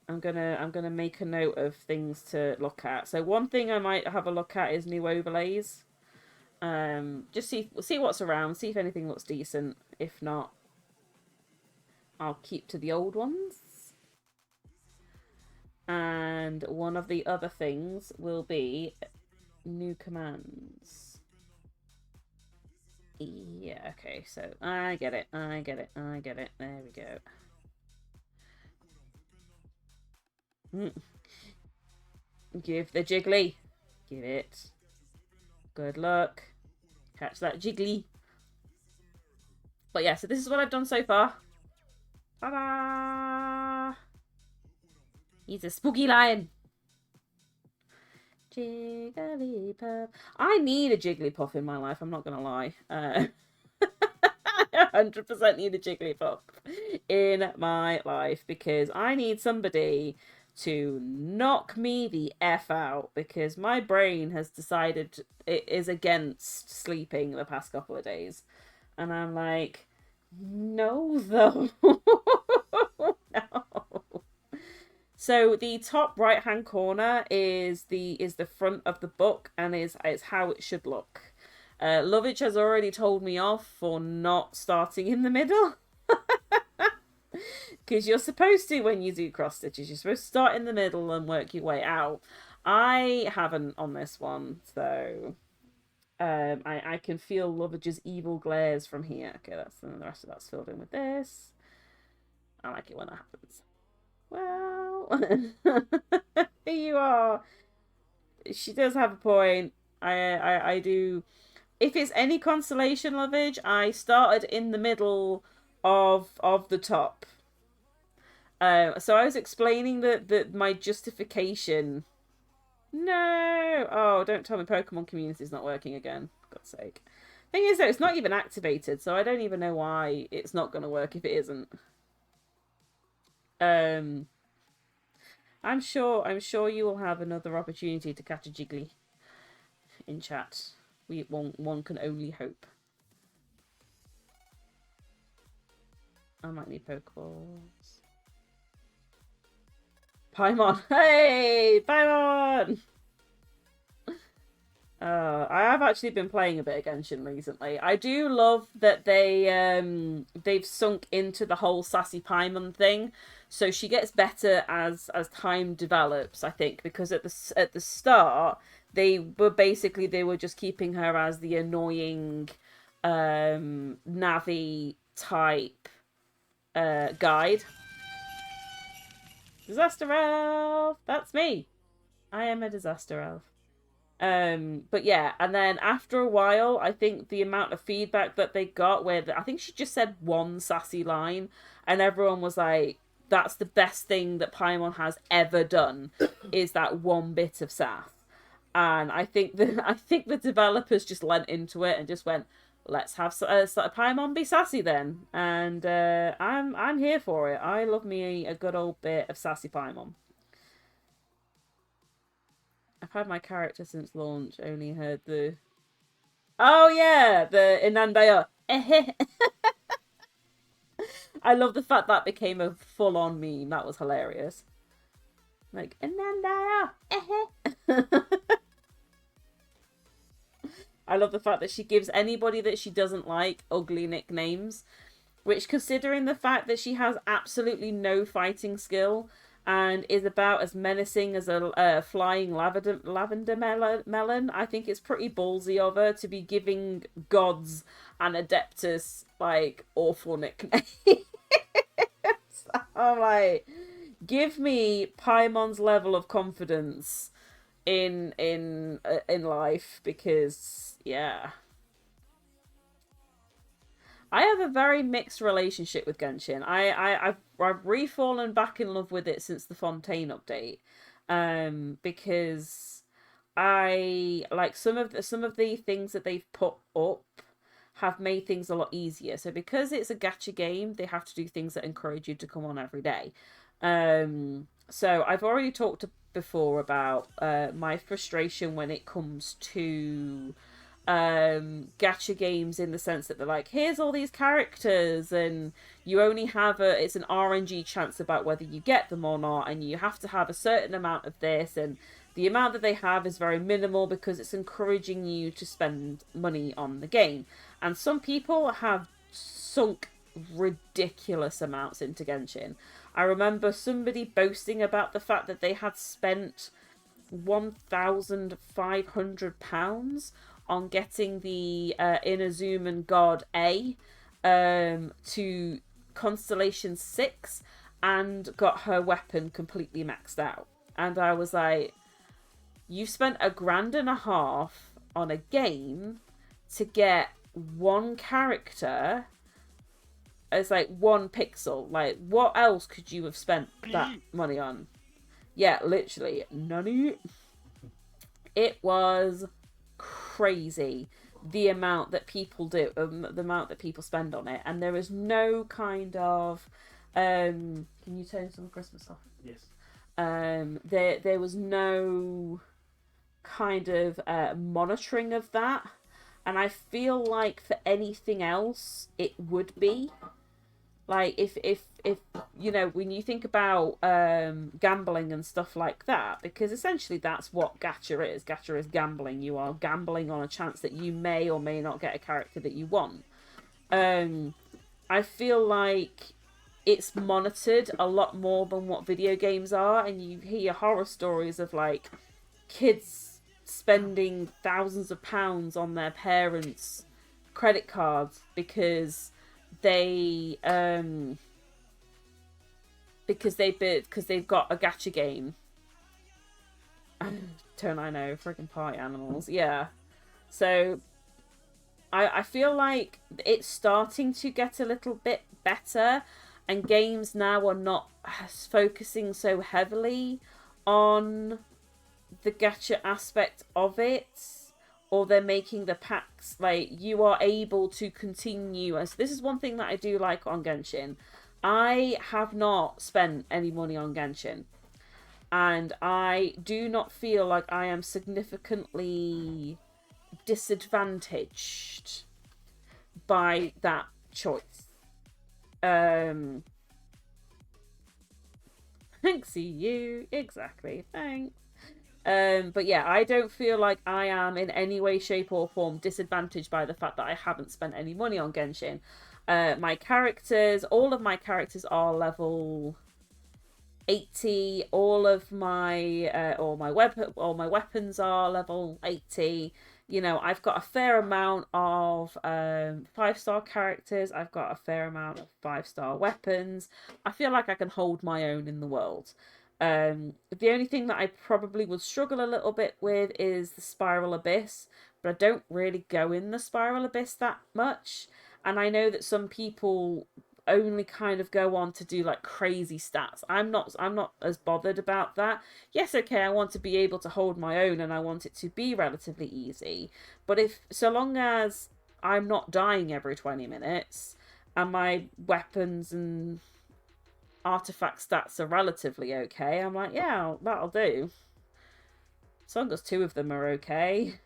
S1: I'm gonna make a note of things to look at. So one thing I might have a look at is new overlays. Just see what's around, see if anything looks decent. If not, I'll keep to the old ones. And one of the other things will be new commands. Yeah, okay, so I get it. There we go. Give the jiggly. Give it. Good luck. Catch that jiggly. But yeah, so this is what I've done so far. Ta-da! He's a spooky lion. Jigglypuff. I need a Jigglypuff in my life, I'm not gonna lie. I 100% need a Jigglypuff in my life because I need somebody to knock me the F out because my brain has decided it is against sleeping the past couple of days. And I'm like, no, though. No. So the top right hand corner is the front of the book and is how it should look. Lovage has already told me off for not starting in the middle. Because you're supposed to, when you do cross stitches, you're supposed to start in the middle and work your way out. I haven't on this one, so I can feel Lovage's evil glares from here. Okay, the rest of that's filled in with this. I like it when that happens. Well, here you are. She does have a point. I do. If it's any consolation, Lovage, I started in the middle of the top. So I was explaining that my justification. No! Oh, don't tell me Pokemon Community is not working again. For God's sake. Thing is, though, it's not even activated, so I don't even know why it's not going to work if it isn't. Um, I'm sure you will have another opportunity to catch a Jiggly in chat. One can only hope. I might need Pokeballs. Paimon! Hey! Paimon! I have actually been playing a bit of Genshin recently. I do love that they've sunk into the whole sassy Paimon thing, so she gets better as time develops. I think because at the start they were just keeping her as the annoying Navi type guide. Disaster elf, that's me. I am a disaster elf. But yeah, and then after a while, I think the amount of feedback that they got, I think she just said one sassy line, and everyone was like, "That's the best thing that Paimon has ever done, is that one bit of sass." And I think the developers just lent into it and just went, "Let's have Paimon be sassy then," and I'm here for it. I love me a good old bit of sassy Paimon. I've had my character since launch, only heard the... Oh yeah, the Inandaya. I love the fact that became a full-on meme. That was hilarious. Like, Inandaya. I love the fact that she gives anybody that she doesn't like ugly nicknames, which, considering the fact that she has absolutely no fighting skill and is about as menacing as a flying lavender melon, I think it's pretty ballsy of her to be giving gods and Adeptus like awful nicknames. I'm like, give me Paimon's level of confidence in life, because yeah. I have a very mixed relationship with Genshin. I've re-fallen back in love with it since the Fontaine update, because I like some of the things that they've put up have made things a lot easier. So because it's a gacha game, they have to do things that encourage you to come on every day. So I've already talked before about my frustration when it comes to gacha games, in the sense that they're like, here's all these characters and you only have it's an RNG chance about whether you get them or not, and you have to have a certain amount of this, and the amount that they have is very minimal because it's encouraging you to spend money on the game. And some people have sunk ridiculous amounts into Genshin. I remember somebody boasting about the fact that they had spent £1,500 on getting the Inazuman God A to Constellation 6 and got her weapon completely maxed out. And I was like, you spent £1,500 on a game to get one character as like one pixel. Like, what else could you have spent that money on? Yeah, literally, none. It was crazy the amount that people do, the amount that people spend on it, and there is no kind of can you turn some Christmas off?
S2: Yes.
S1: There was no kind of monitoring of that, and I feel like for anything else it would be like, if you know, when you think about gambling and stuff like that, because essentially that's what gacha is. Gacha is gambling. You are gambling on a chance that you may or may not get a character that you want. I feel like it's monitored a lot more than what video games are, and you hear horror stories of like kids spending thousands of pounds on their parents' credit cards because they've got a gacha game. Don't I know, freaking party animals. Yeah. So I feel like it's starting to get a little bit better, and games now are not focusing so heavily on the gacha aspect of it, or they're making the packs like you are able to continue. As this is one thing that I do like on Genshin. I have not spent any money on Genshin, and I do not feel like I am significantly disadvantaged by that choice. Thanks, you. Exactly. Thanks. But yeah, I don't feel like I am in any way, shape, or form disadvantaged by the fact that I haven't spent any money on Genshin. My characters, all of my characters are level 80. All of my all my weapons are level 80. You know, I've got a fair amount of 5-star characters. I've got a fair amount of 5-star weapons. I feel like I can hold my own in the world. The only thing that I probably would struggle a little bit with is the Spiral Abyss, but I don't really go in the Spiral Abyss that much. And I know that some people only kind of go on to do like crazy stats. I'm not as bothered about that. Yes, okay, I want to be able to hold my own and I want it to be relatively easy. But if so long as I'm not dying every 20 minutes and my weapons and artifact stats are relatively okay, I'm like, yeah, that'll do. As long as 2 of them are okay.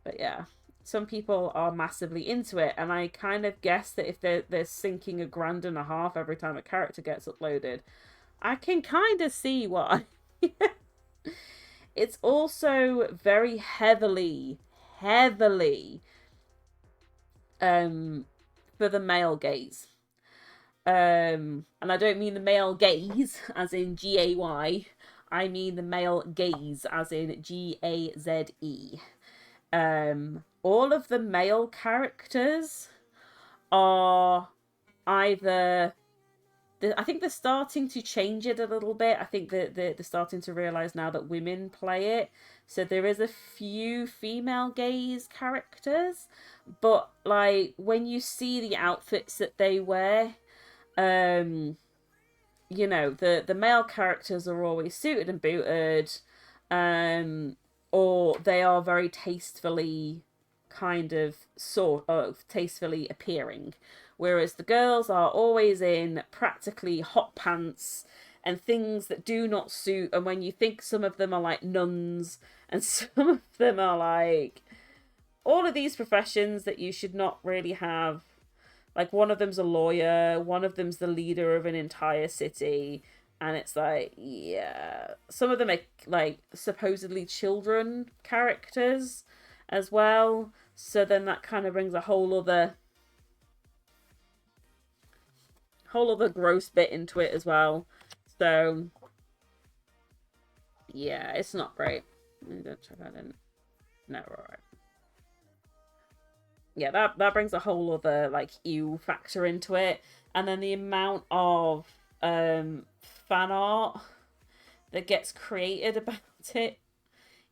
S1: But yeah, some people are massively into it, and I kind of guess that if they're sinking $1.50 every time a character gets uploaded, I can kind of see why. It's also very heavily for the male gaze. And I don't mean the male gaze as in GAY. I mean the male gaze as in GAZE. All of the male characters are either I think they're starting to change it a little bit. I think that they're starting to realize now that women play it. So there is a few female gaze characters, but like when you see the outfits that they wear, um, you know, the male characters are always suited and booted, or they are very tastefully sort of tastefully appearing, whereas the girls are always in practically hot pants and things that do not suit. And when you think some of them are like nuns and some of them are like all of these professions that you should not really have. Like one of them's a lawyer, one of them's the leader of an entire city, and it's like, yeah, some of them are like supposedly children characters as well. So then that kind of brings a whole other gross bit into it as well. So yeah, it's not great. Don't check that in. No, alright. Yeah, that brings a whole other like ew factor into it. And then the amount of fan art that gets created about it,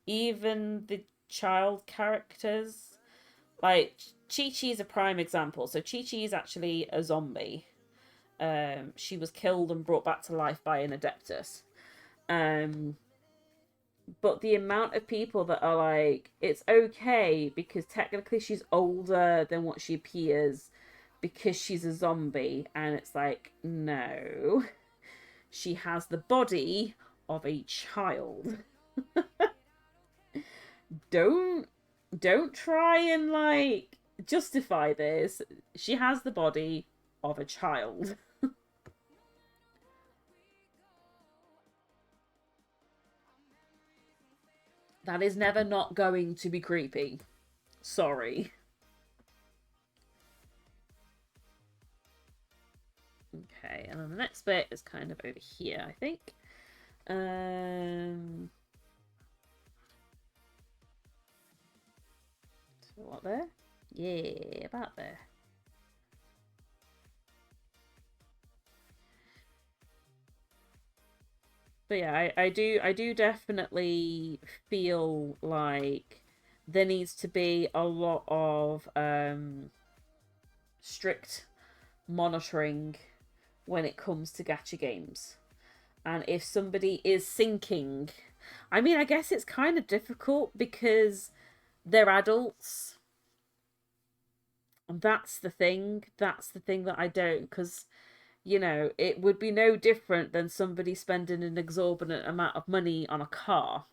S1: even the child characters. Like Chi Chi is a prime example. So Chi Chi is actually a zombie. She was killed and brought back to life by an Adeptus. But the amount of people that are like, it's okay because technically she's older than what she appears because she's a zombie, and it's like, no, she has the body of a child. don't try and like justify this. She has the body of a child. That is never not going to be creepy. Sorry. Okay, and then the next bit is kind of over here, I think. So what there? Yeah, about there. But yeah, I do definitely feel like there needs to be a lot of strict monitoring when it comes to gacha games. And if somebody is sinking, I mean, I guess it's kind of difficult because they're adults. And that's the thing. That's the thing that I don't, because, you know, it would be no different than somebody spending an exorbitant amount of money on a car.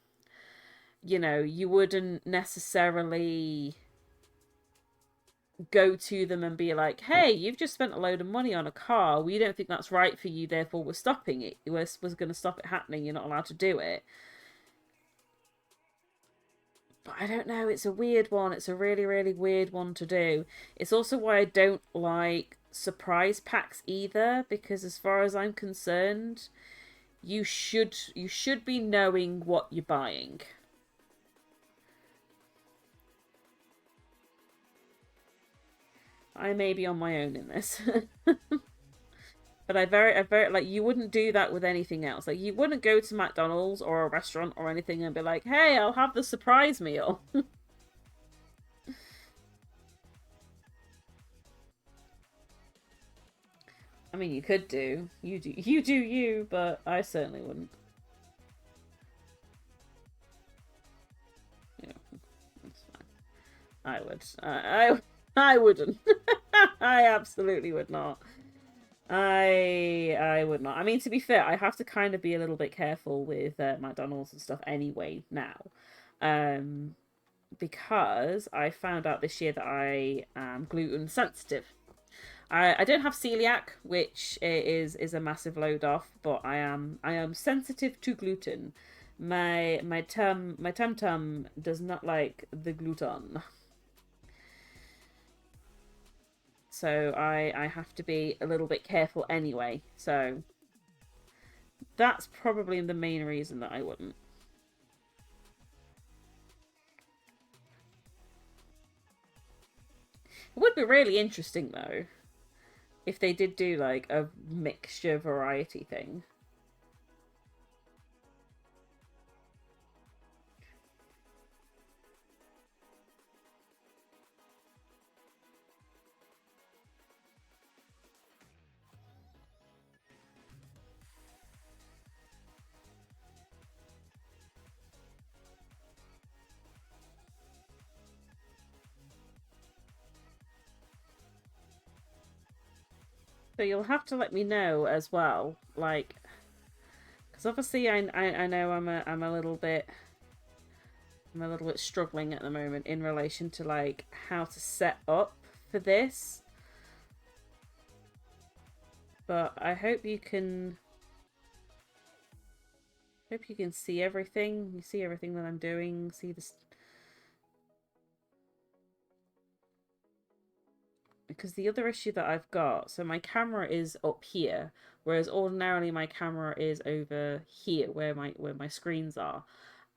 S1: You know, you wouldn't necessarily go to them and be like, hey, you've just spent a load of money on a car. We don't think that's right for you, therefore we're stopping it. We're going to stop it happening. You're not allowed to do it. But I don't know. It's a weird one. It's a really, really weird one to do. It's also why I don't like surprise packs either, because as far as I'm concerned, you should be knowing what you're buying. I may be on my own in this. But I very like, you wouldn't do that with anything else. Like, you wouldn't go to McDonald's or a restaurant or anything and be like, "Hey, I'll have the surprise meal." I mean, you could do. You do you, but I certainly wouldn't. You know, that's fine. I would. I wouldn't. I absolutely would not. I would not. I mean, to be fair, I have to kind of be a little bit careful with McDonald's and stuff anyway now, um, because I found out this year that I am gluten sensitive. I don't have celiac, which is a massive load off, but I am sensitive to gluten. My tum tum does not like the gluten. So I have to be a little bit careful anyway. So that's probably the main reason that I wouldn't. It would be really interesting though if they did do like a mixture variety thing. So you'll have to let me know as well, like, because obviously I know I'm a little bit struggling at the moment in relation to like how to set up for this. But I hope you can see everything. You see everything that I'm doing. See this, because the other issue that I've got, so my camera is up here, whereas ordinarily my camera is over here where my screens are.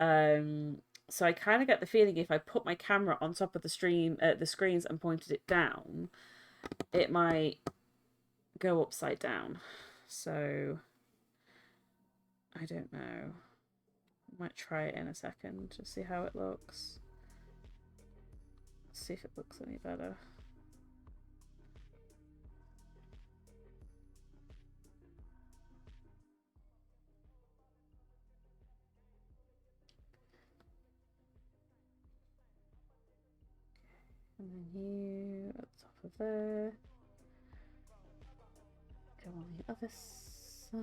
S1: Um, so I kind of get the feeling if I put my camera on top of the screens and pointed it down, it might go upside down. So I don't know. Might try it in a second to see how it looks. See if it looks any better. And then here at the top of there. Go on the other side.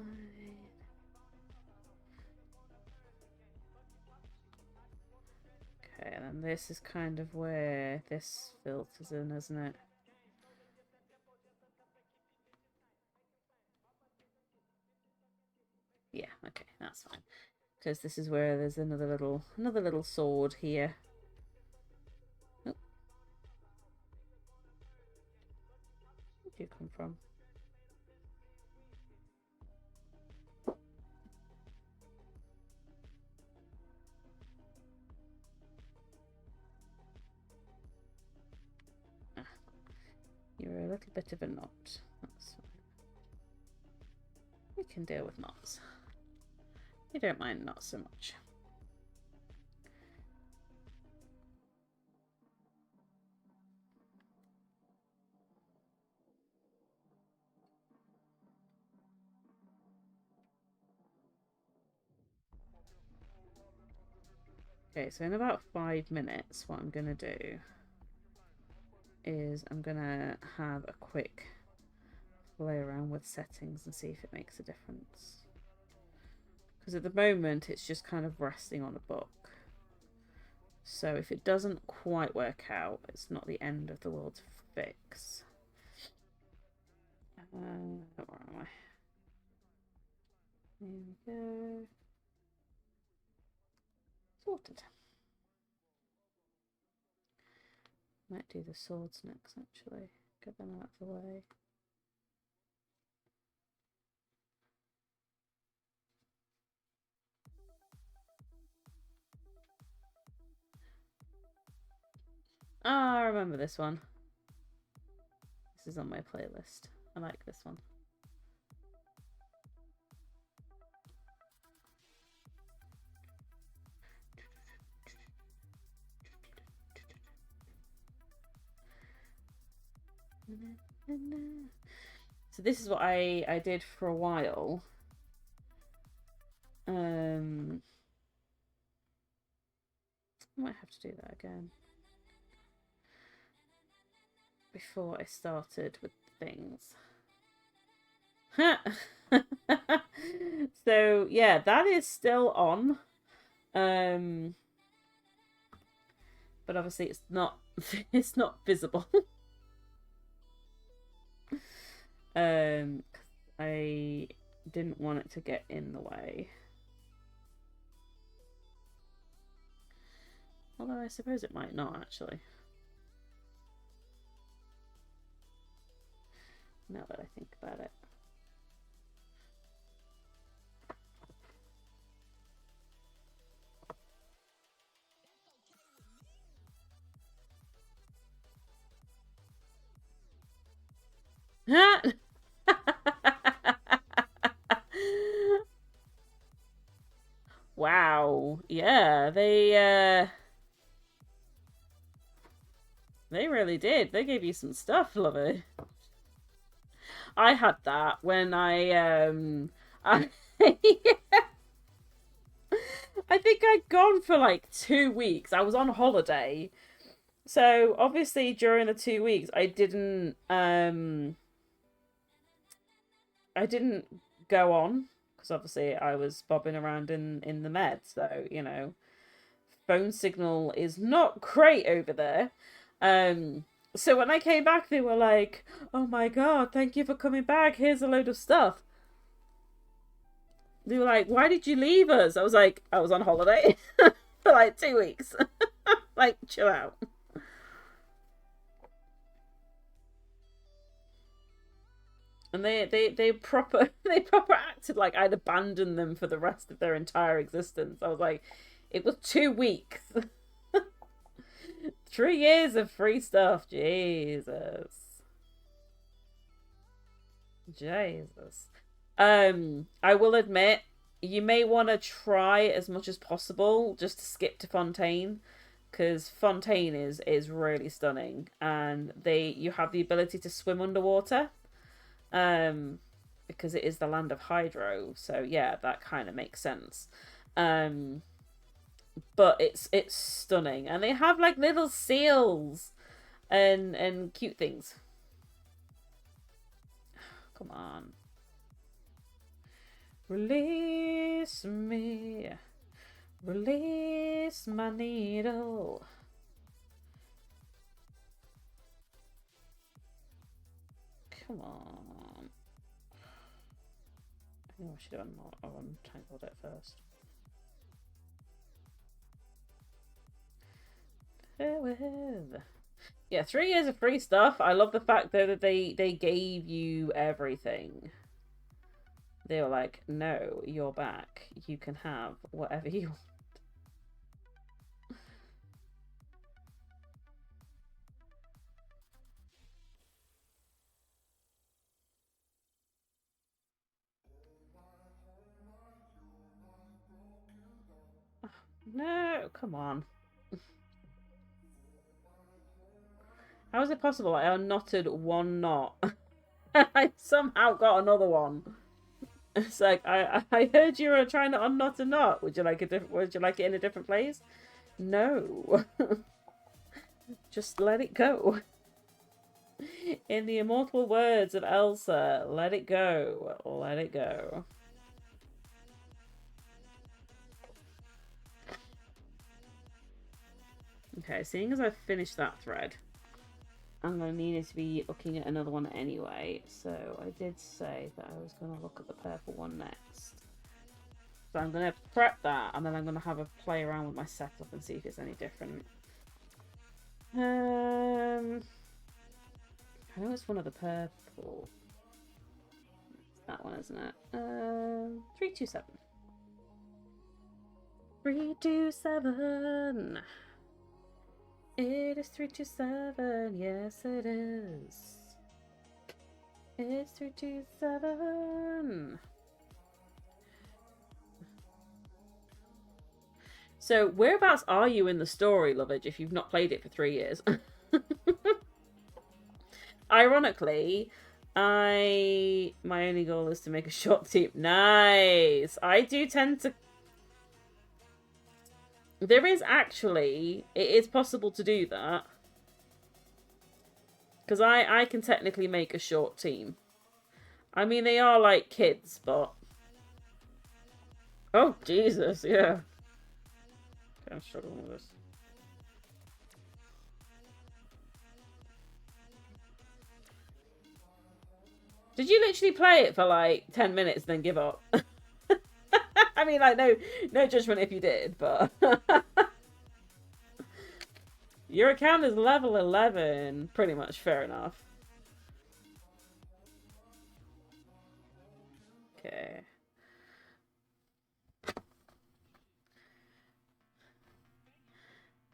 S1: Okay, and then this is kind of where this filters in, isn't it? Yeah, okay, that's fine. Because this is where there's another little sword here. Oh, where'd you come from? Ah, you're a little bit of a knot. That's fine. We can deal with knots. You don't mind knots so much. Okay, so in about 5 minutes, what I'm going to do is I'm going to have a quick play around with settings and see if it makes a difference. Because at the moment, it's just kind of resting on a book. So if it doesn't quite work out, it's not the end of the world to fix. Where am I? Here we go. Sorted. Might do the swords next, actually. Get them out of the way. Ah, I remember this one. This is on my playlist. I like this one. So this is what I did for a while. I might have to do that again before I started with things. So yeah, that is still on. But obviously it's not it's not visible. I didn't want it to get in the way. Although I suppose it might not actually. Now that I think about it. Wow. Yeah, they really did. They gave you some stuff, lovey. I had that when I I think I'd gone for like 2 weeks. I was on holiday. So obviously during the 2 weeks I didn't go on because obviously I was bobbing around in the Med, so you know, phone signal is not great over there. So when I came back, they were like, "Oh my god, thank you for coming back. Here's a load of stuff." They were like, "Why did you leave us?" I was like, "I was on holiday for like 2 weeks." Like, chill out. And they proper they proper acted like I'd abandoned them for the rest of their entire existence. I was like, it was 2 weeks. 3 years of free stuff. Jesus. Jesus. I will admit, you may want to try as much as possible just to skip to Fontaine, because Fontaine is really stunning, and you have the ability to swim underwater, because it is the land of hydro. So yeah, that kind of makes sense. But it's stunning, and they have like little seals and cute things. Come on. Release me. Release my needle. Come on. I know I should have untangled it first. Yeah, 3 years of free stuff. I love the fact though that they gave you everything. They were like, no, you're back. You can have whatever you want. Oh, no, come on. How is it possible I unknotted one knot? I somehow got another one. It's like I heard you were trying to unknot a knot. Would you like a different? Would you like it in a different place? No. Just let it go. In the immortal words of Elsa, let it go. Let it go. Okay, seeing as I've finished that thread, I'm going to need to be looking at another one anyway. So I did say that I was going to look at the purple one next. So I'm going to prep that, and then I'm going to have a play around with my setup and see if it's any different. I know it's one of the purple. It's that one, isn't it? 327. 327. It is 327. Yes, it is. It's 327. So, whereabouts are you in the story, Lovage, if you've not played it for 3 years? Ironically, my only goal is to make a short team. Nice! I do tend to... There is actually... It is possible to do that. Because I can technically make a short team. I mean, they are like kids, but... Oh, Jesus, yeah. I'm struggling with this. Did you literally play it for like 10 minutes then give up? I mean, like, no judgment if you did, but... Your account is level 11. Pretty much, fair enough. Okay.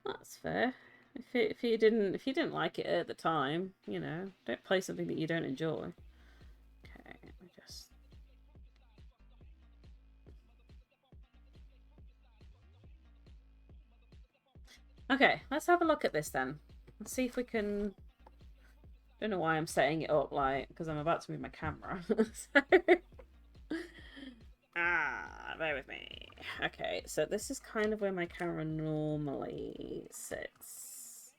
S1: That's fair. If you didn't like it at the time, you know, don't play something that you don't enjoy. Okay, let me just... Okay, let's have a look at this then. Let's see if we can... Don't know why I'm setting it up like, because I'm about to move my camera. So... bear with me. Okay, so this is kind of where my camera normally sits.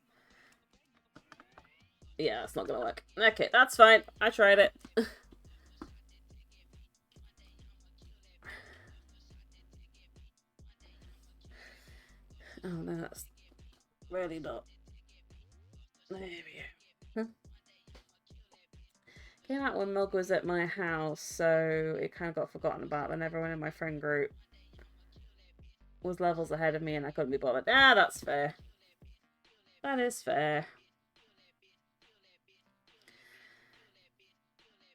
S1: Yeah, it's not gonna work. Okay, that's fine. I tried it. Oh no, that's really not. There we go. Came out when Mug was at my house, so it kind of got forgotten about, and everyone in my friend group was levels ahead of me and I couldn't be bothered. Ah, that's fair. That is fair.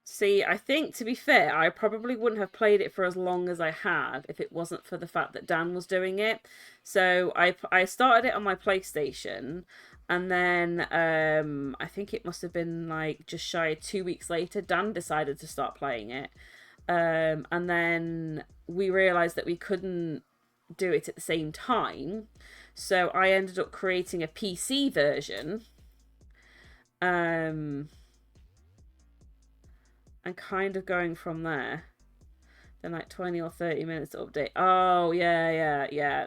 S1: See, I think, to be fair, I probably wouldn't have played it for as long as I had if it wasn't for the fact that Dan was doing it. So I started it on my PlayStation, and then I think it must have been like just shy of 2 weeks later, Dan decided to start playing it. And then we realised that we couldn't do it at the same time. So I ended up creating a PC version. And kind of going from there. Then like 20 or 30 minutes to update. Oh yeah.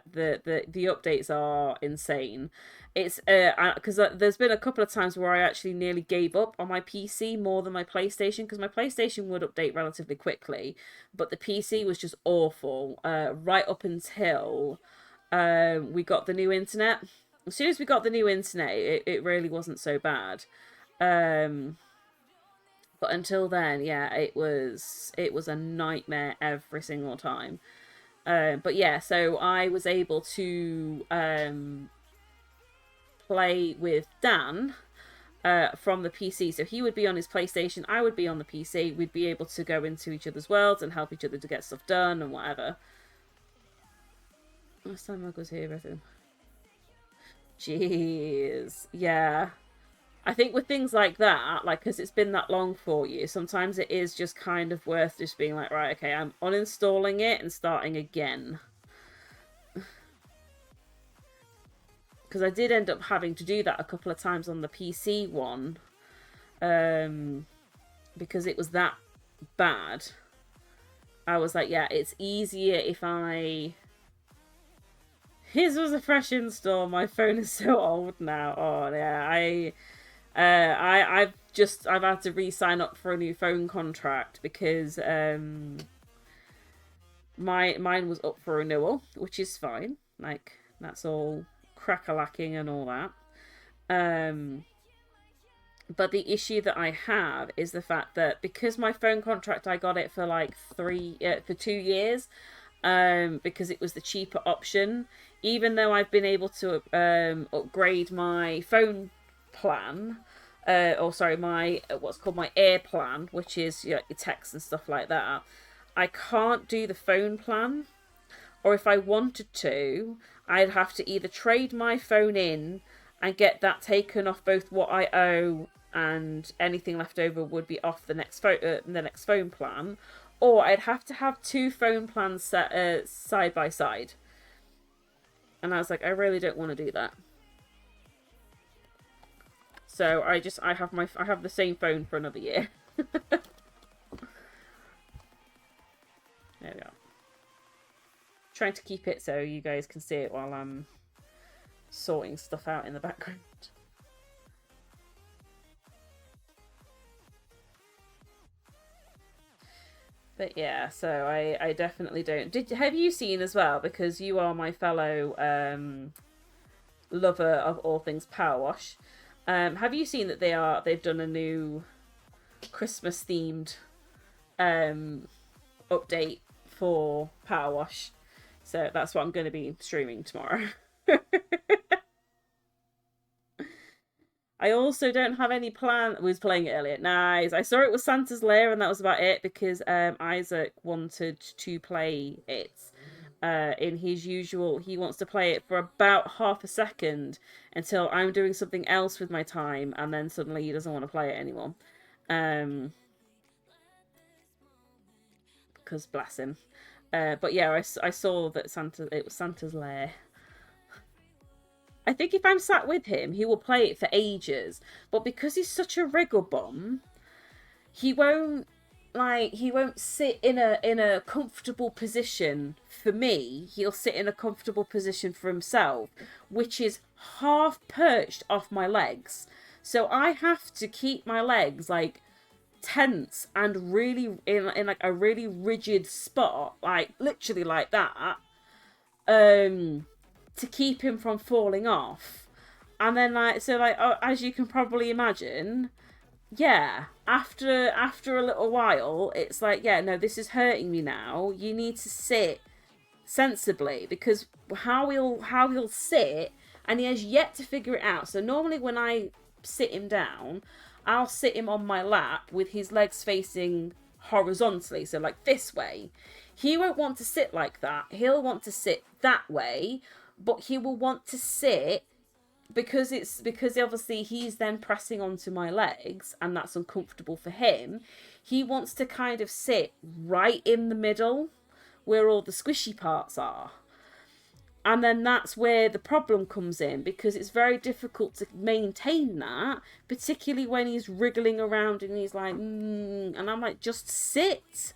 S1: The updates are insane. It's because there's been a couple of times where I actually nearly gave up on my PC more than my PlayStation, because my PlayStation would update relatively quickly, but the PC was just awful. Right up until we got the new internet. As soon as we got the new internet, it really wasn't so bad. But until then, yeah, it was a nightmare every single time. But yeah, so I was able to play with Dan from the PC. So he would be on his PlayStation, I would be on the PC. We'd be able to go into each other's worlds and help each other to get stuff done and whatever. Last time I was here, everything. Jeez, yeah. I think with things like that, like, because it's been that long for you, sometimes it is just kind of worth just being like, right, okay, I'm uninstalling it and starting again. Because I did end up having to do that a couple of times on the PC one. Because it was that bad. I was like, yeah, it's easier if I His was a fresh install. My phone is so old now. Oh yeah, I've had to re-sign up for a new phone contract because mine was up for renewal, which is fine. Like that's all crack-a-lacking and all that. Um, but the issue that I have is the fact that because my phone contract, I got it for like for 2 years, because it was the cheaper option. Even though I've been able to upgrade my phone plan, or sorry, my what's called my Air plan, which is your text and stuff like that. I can't do the phone plan, or if I wanted to, I'd have to either trade my phone in and get that taken off both what I owe and anything left over would be off the next phone plan, or I'd have to have two phone plans set side by side. And I was like, I really don't want to do that. So I have the same phone for another year. There we are. Trying to keep it so you guys can see it while I'm sorting stuff out in the background. But yeah, so I definitely don't. Have you seen as well, because you are my fellow lover of all things Power Wash? Have you seen that they've done a new Christmas themed update for Power Wash? So that's what I'm going to be streaming tomorrow. I also don't have any plan. I was playing it earlier. Nice. I saw it was Santa's Lair, and that was about it because Isaac wanted to play it. In his usual, he wants to play it for about half a second until I'm doing something else with my time, and then suddenly he doesn't want to play it anymore. Because bless him. But yeah, I saw that it was Santa's Lair. I think if I'm sat with him, he will play it for ages. But because he's such a wriggle bum, he won't sit in a comfortable position for me. He'll sit in a comfortable position for himself, which is half perched off my legs. So I have to keep my legs like tense and really in like a really rigid spot, like literally like that. To keep him from falling off. And then as you can probably imagine, yeah, after a little while, it's like, yeah, no, this is hurting me now. You need to sit sensibly, because how he'll sit, and he has yet to figure it out. So normally when I sit him down, I'll sit him on my lap with his legs facing horizontally, so like this way. He won't want to sit like that. He'll want to sit that way, but he will want to sit because obviously he's then pressing onto my legs and that's uncomfortable for him. He wants to kind of sit right in the middle where all the squishy parts are. And then that's where the problem comes in, because it's very difficult to maintain that, particularly when he's wriggling around and he's like, and I'm like, just sit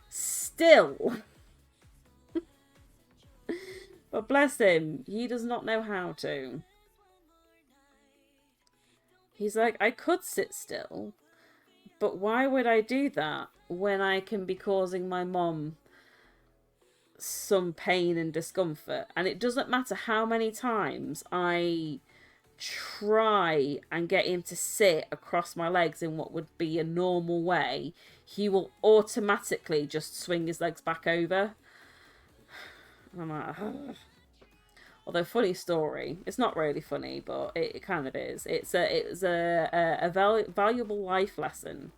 S1: still. But bless him, he does not know how to. He's like, I could sit still, but why would I do that when I can be causing my mom some pain and discomfort? And it doesn't matter how many times I try and get him to sit across my legs in what would be a normal way, he will automatically just swing his legs back over. I'm like, ugh. Although, funny story, it's not really funny, but it kind of is. It was a valuable life lesson,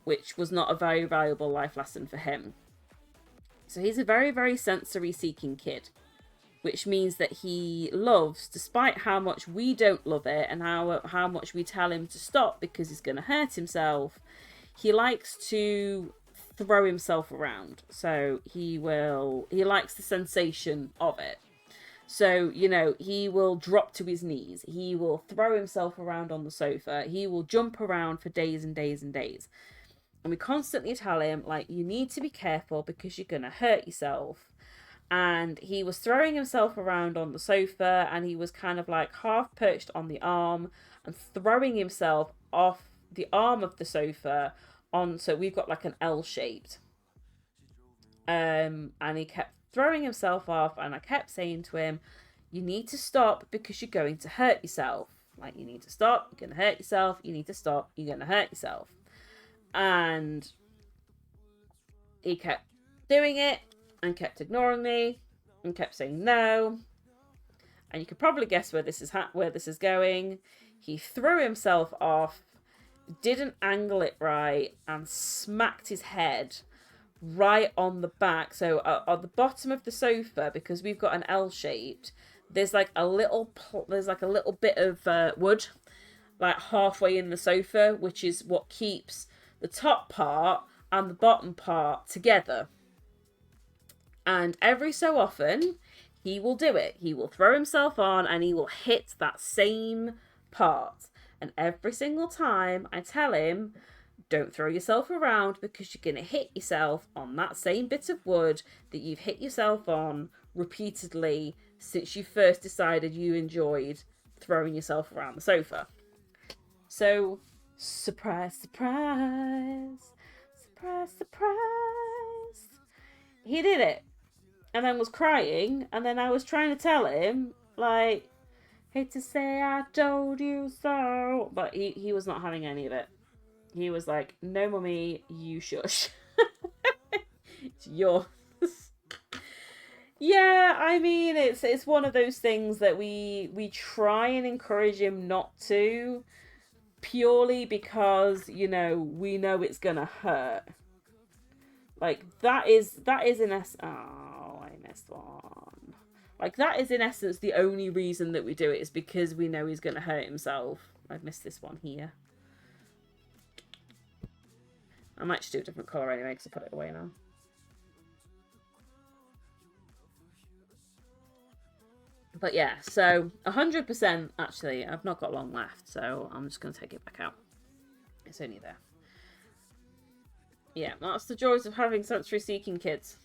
S1: which was not a very valuable life lesson for him. So he's a very, very sensory-seeking kid, which means that he loves, despite how much we don't love it and how much we tell him to stop because he's going to hurt himself, he likes to throw himself around. So he likes the sensation of it. So, he will drop to his knees. He will throw himself around on the sofa. He will jump around for days and days and days. And we constantly tell him, like, you need to be careful because you're going to hurt yourself. and he was throwing himself around on the sofa, and he was kind of like half perched on the arm and throwing himself off the arm of the sofa on, so we've got like an L shaped. And he kept throwing himself off, and I kept saying to him, you need to stop because you're going to hurt yourself. Like, you need to stop, you're going to hurt yourself, you need to stop, you're going to hurt yourself. And he kept doing it and kept ignoring me and kept saying no. And you could probably guess where this is going. He threw himself off, didn't angle it right, and smacked his head right on the back. So on the bottom of the sofa, because we've got an L shaped, there's like a little bit of wood like halfway in the sofa, which is what keeps the top part and the bottom part together. And every so often he will do it. He will throw himself on and he will hit that same part. And every single time I tell him, don't throw yourself around because you're going to hit yourself on that same bit of wood that you've hit yourself on repeatedly since you first decided you enjoyed throwing yourself around the sofa. So, surprise, surprise, surprise, surprise. He did it. And then was crying. And then I was trying to tell him, like, hate to say I told you so. But he was not having any of it. He was like, no, mummy, you shush. It's yours. Yeah, I mean, it's one of those things that we try and encourage him not to, purely because, you know, we know it's gonna hurt. Like, that is in essence... Oh, I missed one. Like, that is in essence the only reason that we do it, is because we know he's gonna hurt himself. I've missed this one here. I might just do a different colour anyway, because I put it away now. But yeah, so 100% actually, I've not got long left, so I'm just going to take it back out. It's only there. Yeah, that's the joys of having sensory seeking kids.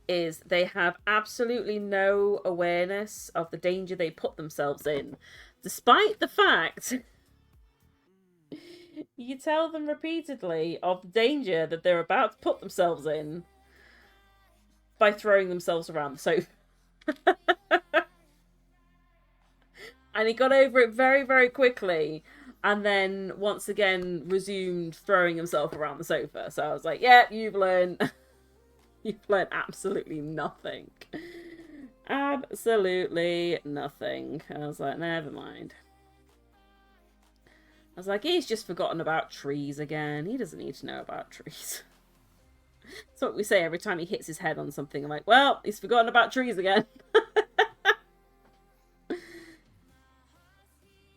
S1: Is they have absolutely no awareness of the danger they put themselves in, despite the fact you tell them repeatedly of the danger that they're about to put themselves in by throwing themselves around the sofa. And he got over it very, very quickly, and then once again resumed throwing himself around the sofa. So I was like, yeah, you've learned absolutely nothing. Absolutely nothing. I was like, never mind. I was like, he's just forgotten about trees again. He doesn't need to know about trees. That's what we say every time he hits his head on something. I'm like, well, he's forgotten about trees again.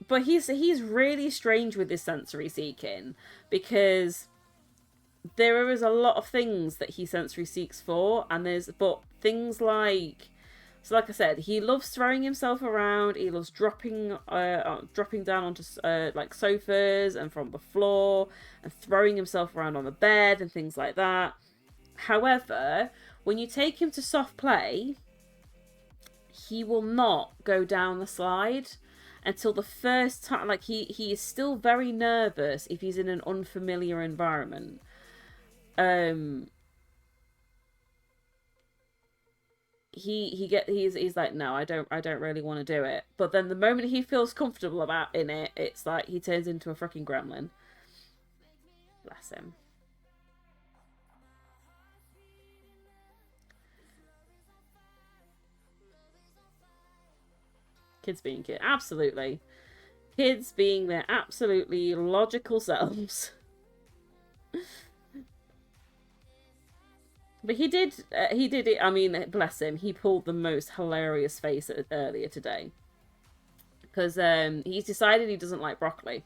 S1: But he's really strange with his sensory seeking, because there is a lot of things that he sensory seeks for, and but things like, so like I said, he loves throwing himself around. He loves dropping down onto like sofas and from the floor, and throwing himself around on the bed and things like that. However, when you take him to soft play, he will not go down the slide until the first time. Like, he is still very nervous if he's in an unfamiliar environment. He's like, no, I don't really want to do it. But then the moment he feels comfortable in it, it's like he turns into a freaking gremlin. Bless him. Kids being kids. Absolutely. Kids being their absolutely logical selves. But he did it. I mean, bless him. He pulled the most hilarious face earlier today. Because he's decided he doesn't like broccoli.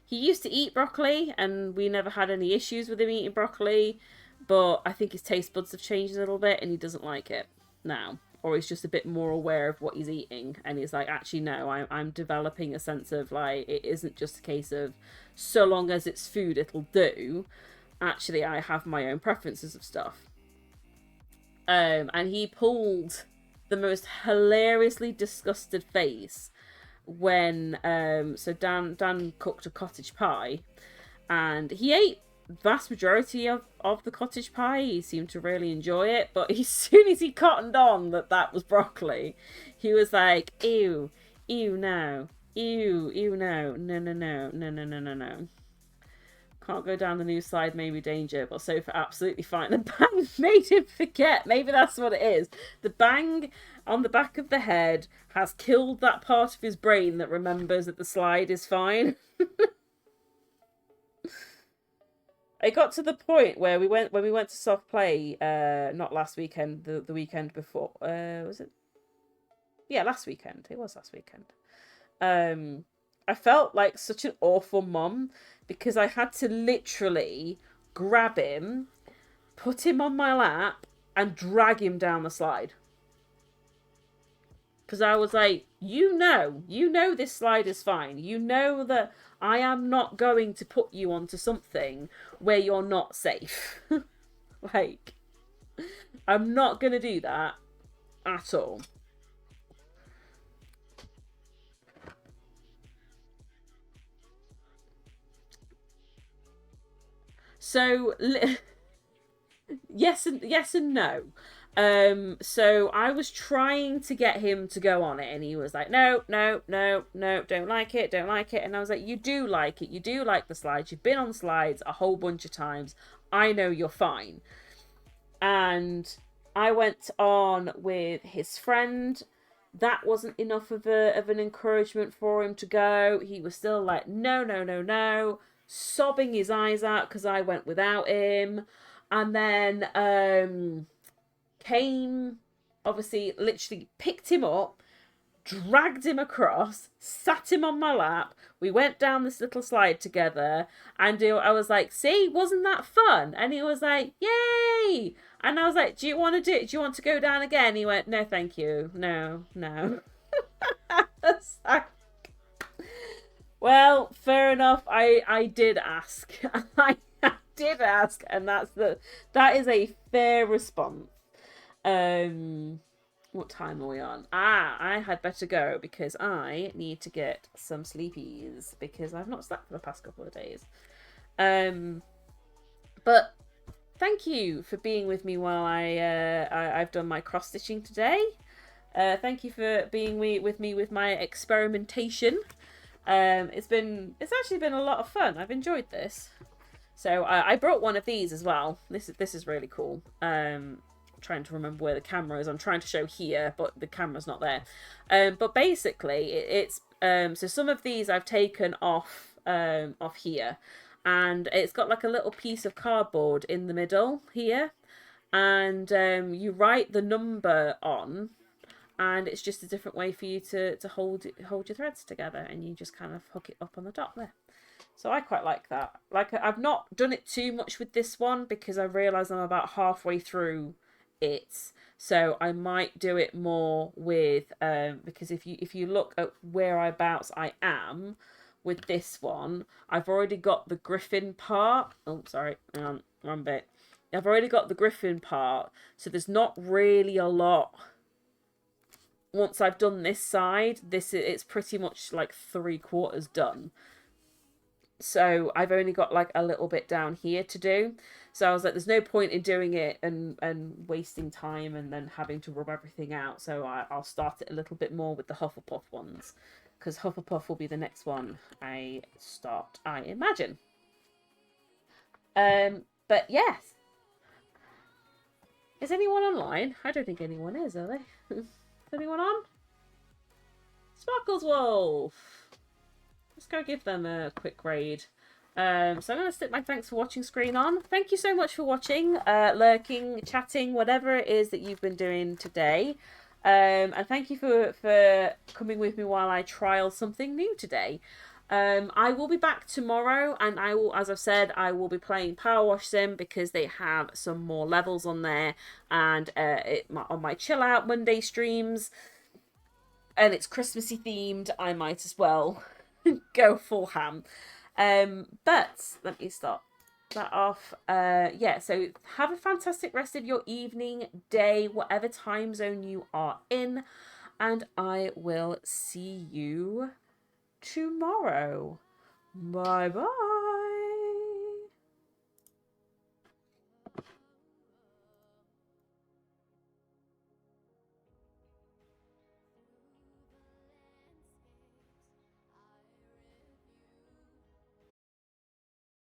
S1: He used to eat broccoli, and we never had any issues with him eating broccoli. But I think his taste buds have changed a little bit, and he doesn't like it now. Or he's just a bit more aware of what he's eating, and he's like, actually, no, I'm developing a sense of, like, it isn't just a case of so long as it's food, it'll do. Actually, I have my own preferences of stuff. And he pulled the most hilariously disgusted face when so Dan cooked a cottage pie, and he ate vast majority of the cottage pie. He seemed to really enjoy it, but as soon as he cottoned on that was broccoli, he was like, ew, ew, no, ew, ew, no, no, no, no, no, no, no, no, no. Can't go down the new slide, maybe danger, but sofa absolutely fine. The bang made him forget. Maybe that's what it is. The bang on the back of the head has killed that part of his brain that remembers that the slide is fine. It got to the point where we went to soft play, not last weekend, the weekend before. Was it? Yeah, last weekend. It was last weekend. I felt like such an awful mum because I had to literally grab him, put him on my lap, and drag him down the slide. Because I was like, you know this slide is fine. You know that I am not going to put you onto something where you're not safe. Like, I'm not going to do that at all. So, yes and no. So I was trying to get him to go on it, and he was like, no, no, no, no, don't like it. And I was like, you do like it. You do like the slides. You've been on slides a whole bunch of times. I know you're fine. And I went on with his friend. That wasn't enough of an encouragement for him to go. He was still like, no, no, no, no, sobbing his eyes out because I went without him. And then came, obviously, literally picked him up, dragged him across, sat him on my lap. We went down this little slide together, and I was like, see, wasn't that fun? And he was like, yay! And I was like, do you want to do it? Do you want to go down again? He went, no, thank you. No. Well, fair enough. I did ask. I did ask, and that is a fair response. What time are we on? I had better go because I need to get some sleepies because I've not slept for the past couple of days. But thank you for being with me while I've done my cross stitching today. Thank you for being with me with my experimentation. It's actually been a lot of fun. I've enjoyed this. So I brought one of these as well. This is really cool. Trying to remember where the camera is. I'm trying to show here, but the camera's not there. But basically, it's so some of these I've taken off here, and it's got like a little piece of cardboard in the middle here, and you write the number on, and it's just a different way for you to hold your threads together, and you just kind of hook it up on the top there. So I quite like that. Like, I've not done it too much with this one because I realise I'm about halfway through it, so I might do it more with because if you look at whereabouts I am with this one, I've already got the griffin part. Oh, sorry, hang on, wrong bit. I've already got the griffin part, so there's not really a lot. Once I've done this side, it's pretty much like 3/4 done. So I've only got like a little bit down here to do. So I was like, there's no point in doing it and wasting time and then having to rub everything out. So I'll start it a little bit more with the Hufflepuff ones, because Hufflepuff will be the next one I start, I imagine. But yes. Is anyone online? I don't think anyone is, are they? Is anyone on? Sparkles Wolf. Let's go give them a quick raid. So I'm going to stick my thanks for watching screen on. Thank you so much for watching, lurking, chatting, whatever it is that you've been doing today. And thank you for coming with me while I trial something new today. I will be back tomorrow, and I will, as I've said, I will be playing Power Wash Sim because they have some more levels on there, and on my chill out Monday streams, and it's Christmassy themed, I might as well go full ham. But let me stop that off. Yeah, so have a fantastic rest of your evening, day, whatever time zone you are in, and I will see you tomorrow. Bye bye.